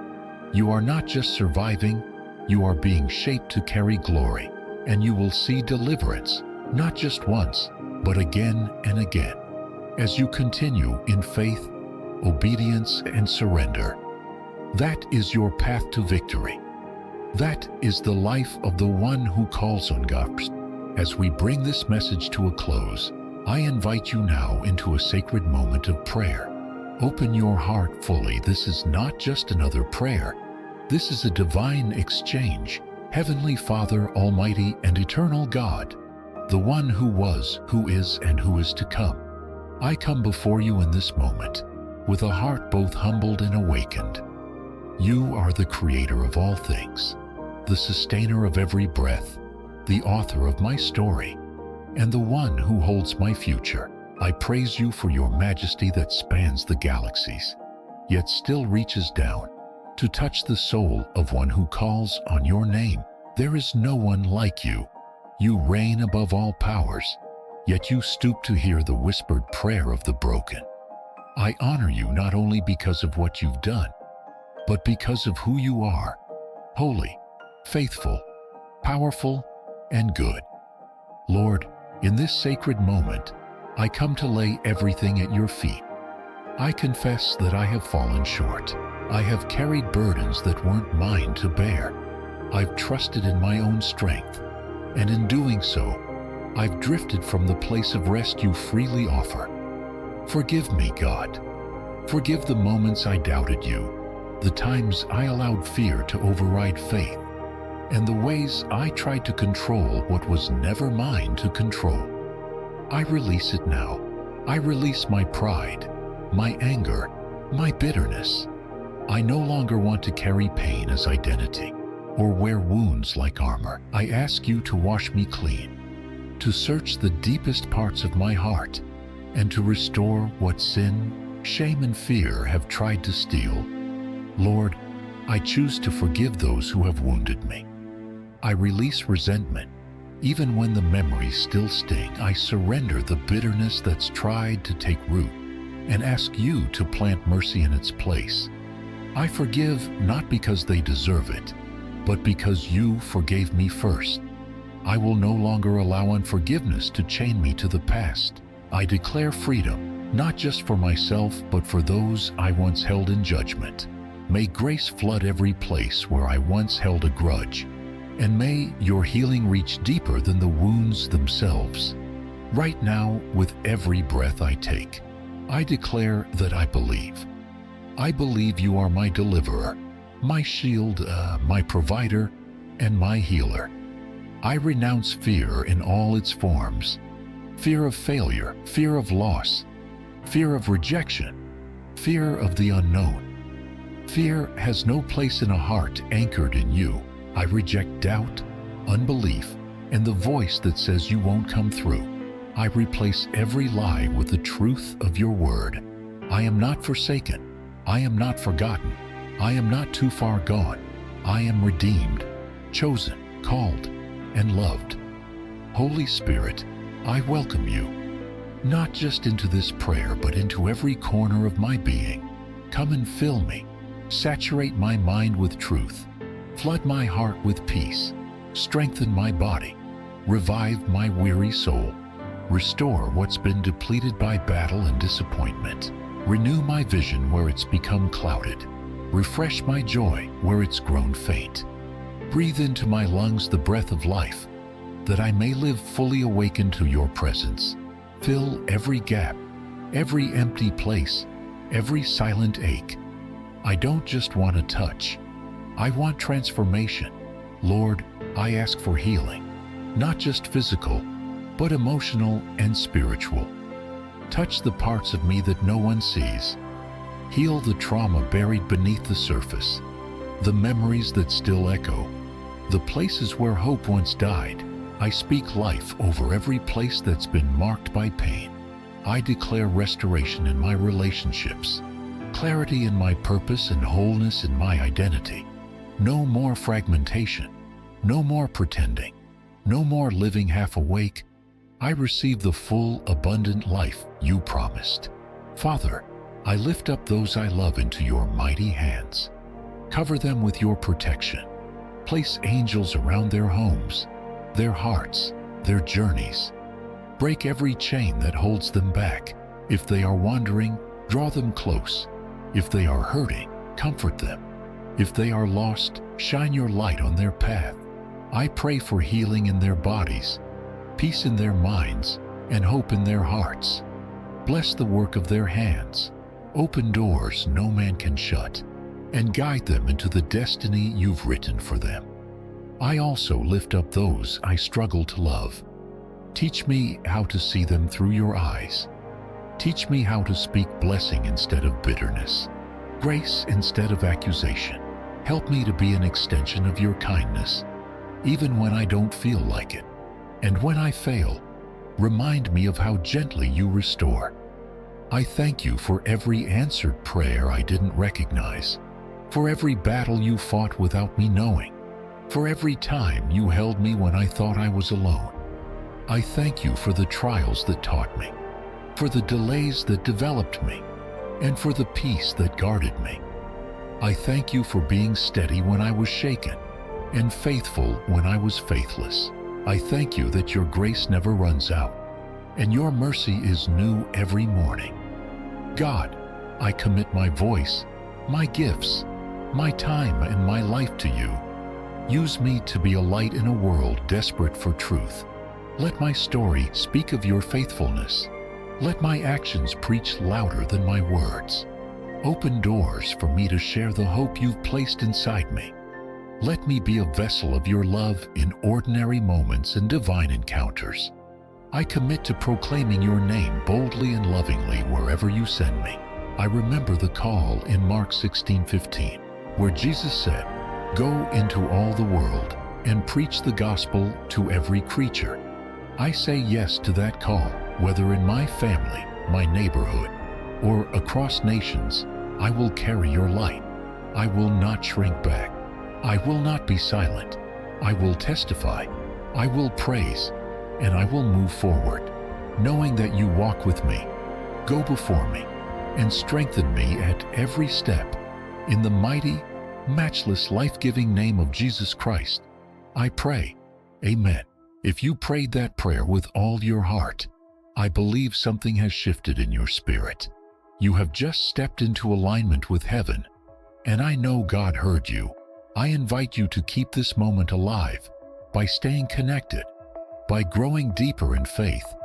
You are not just surviving, you are being shaped to carry glory, and you will see deliverance, not just once, but again and again, as you continue in faith, obedience, and surrender. That is your path to victory. That is the life of the one who calls on God. As we bring this message to a close, I invite you now into a sacred moment of prayer. Open your heart fully. This is not just another prayer. This is a divine exchange. Heavenly Father, Almighty and Eternal God, the one who was, who is, and who is to come, I come before you in this moment with a heart both humbled and awakened. You are the creator of all things, the sustainer of every breath, the author of my story, and the one who holds my future. I praise you for your majesty that spans the galaxies, yet still reaches down to touch the soul of one who calls on your name. There is no one like you. You reign above all powers, yet you stoop to hear the whispered prayer of the broken. I honor you not only because of what you've done, but because of who you are: holy, faithful, powerful, and good. Lord, in this sacred moment, I come to lay everything at your feet. I confess that I have fallen short. I have carried burdens that weren't mine to bear. I've trusted in my own strength, and in doing so, I've drifted from the place of rest you freely offer. Forgive me, God. Forgive the moments I doubted you, the times I allowed fear to override faith, and the ways I tried to control what was never mine to control. I release it now. I release my pride, my anger, my bitterness. I no longer want to carry pain as identity or wear wounds like armor. I ask you to wash me clean, to search the deepest parts of my heart, and to restore what sin, shame, and fear have tried to steal. Lord, I choose to forgive those who have wounded me. I release resentment. Even when the memories still sting, I surrender the bitterness that's tried to take root and ask you to plant mercy in its place. I forgive not because they deserve it, but because you forgave me first. I will no longer allow unforgiveness to chain me to the past. I declare freedom, not just for myself, but for those I once held in judgment. May grace flood every place where I once held a grudge, and may your healing reach deeper than the wounds themselves. Right now, with every breath I take, I declare that I believe. I believe you are my deliverer, my shield, my provider, and my healer. I renounce fear in all its forms: fear of failure, fear of loss, fear of rejection, fear of the unknown. Fear has no place in a heart anchored in you. I reject doubt, unbelief, and the voice that says you won't come through. I replace every lie with the truth of your word. I am not forsaken. I am not forgotten. I am not too far gone. I am redeemed, chosen, called, and loved. Holy Spirit, I welcome you, not just into this prayer, but into every corner of my being. Come and fill me. Saturate my mind with truth. Flood my heart with peace. Strengthen my body. Revive my weary soul. Restore what's been depleted by battle and disappointment. Renew my vision where it's become clouded. Refresh my joy where it's grown faint. Breathe into my lungs the breath of life, that I may live fully awakened to your presence. Fill every gap, every empty place, every silent ache. I don't just want a touch. I want transformation. Lord, I ask for healing, not just physical, but emotional and spiritual. Touch the parts of me that no one sees. Heal the trauma buried beneath the surface, the memories that still echo, the places where hope once died. I speak life over every place that's been marked by pain. I declare restoration in my relationships, clarity in my purpose, and wholeness in my identity. No more fragmentation, no more pretending, no more living half awake. I receive the full, abundant life you promised. Father, I lift up those I love into your mighty hands. Cover them with your protection. Place angels around their homes, their hearts, their journeys. Break every chain that holds them back. If they are wandering, draw them close. If they are hurting, comfort them. If they are lost, shine your light on their path. I pray for healing in their bodies, peace in their minds, and hope in their hearts. Bless the work of their hands. Open doors no man can shut, and guide them into the destiny you've written for them. I also lift up those I struggle to love. Teach me how to see them through your eyes. Teach me how to speak blessing instead of bitterness, grace instead of accusation. Help me to be an extension of your kindness, even when I don't feel like it. And when I fail, remind me of how gently you restore. I thank you for every answered prayer I didn't recognize, for every battle you fought without me knowing, for every time you held me when I thought I was alone. I thank you for the trials that taught me, for the delays that developed me, and for the peace that guarded me. I thank you for being steady when I was shaken, and faithful when I was faithless. I thank you that your grace never runs out, and your mercy is new every morning. God, I commit my voice, my gifts, my time, and my life to you. Use me to be a light in a world desperate for truth. Let my story speak of your faithfulness. Let my actions preach louder than my words. Open doors for me to share the hope you've placed inside me. Let me be a vessel of your love in ordinary moments and divine encounters. I commit to proclaiming your name boldly and lovingly wherever you send me. I remember the call in Mark 16:15, where Jesus said, "Go into all the world and preach the gospel to every creature." I say yes to that call, whether in my family, my neighborhood, or across nations. I will carry your light. I will not shrink back. I will not be silent. I will testify. I will praise, and I will move forward, knowing that you walk with me, go before me, and strengthen me at every step. In the mighty, matchless, life-giving name of Jesus Christ, I pray. Amen. If you prayed that prayer with all your heart, I believe something has shifted in your spirit. You have just stepped into alignment with heaven, and I know God heard you. I invite you to keep this moment alive by staying connected, by growing deeper in faith,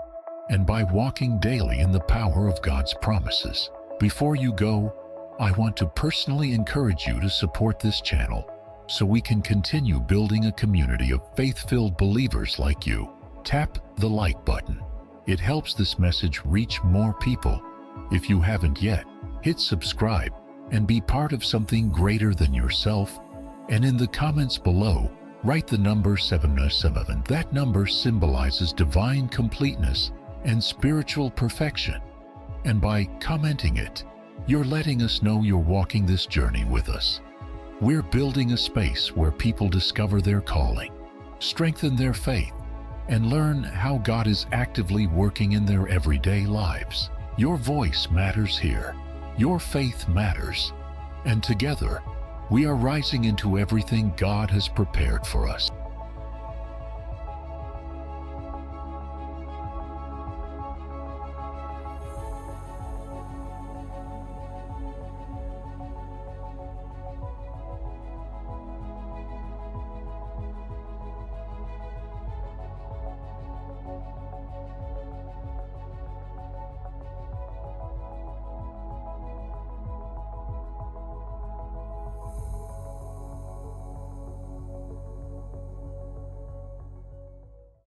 and by walking daily in the power of God's promises. Before you go, I want to personally encourage you to support this channel so we can continue building a community of faith-filled believers like you. Tap the like button. It helps this message reach more people. If you haven't yet, hit subscribe and be part of something greater than yourself. And in the comments below, write the number 777. That number symbolizes divine completeness and spiritual perfection. And by commenting it, you're letting us know you're walking this journey with us. We're building a space where people discover their calling, strengthen their faith, and learn how God is actively working in their everyday lives. Your voice matters here. Your faith matters. And together, we are rising into everything God has prepared for us.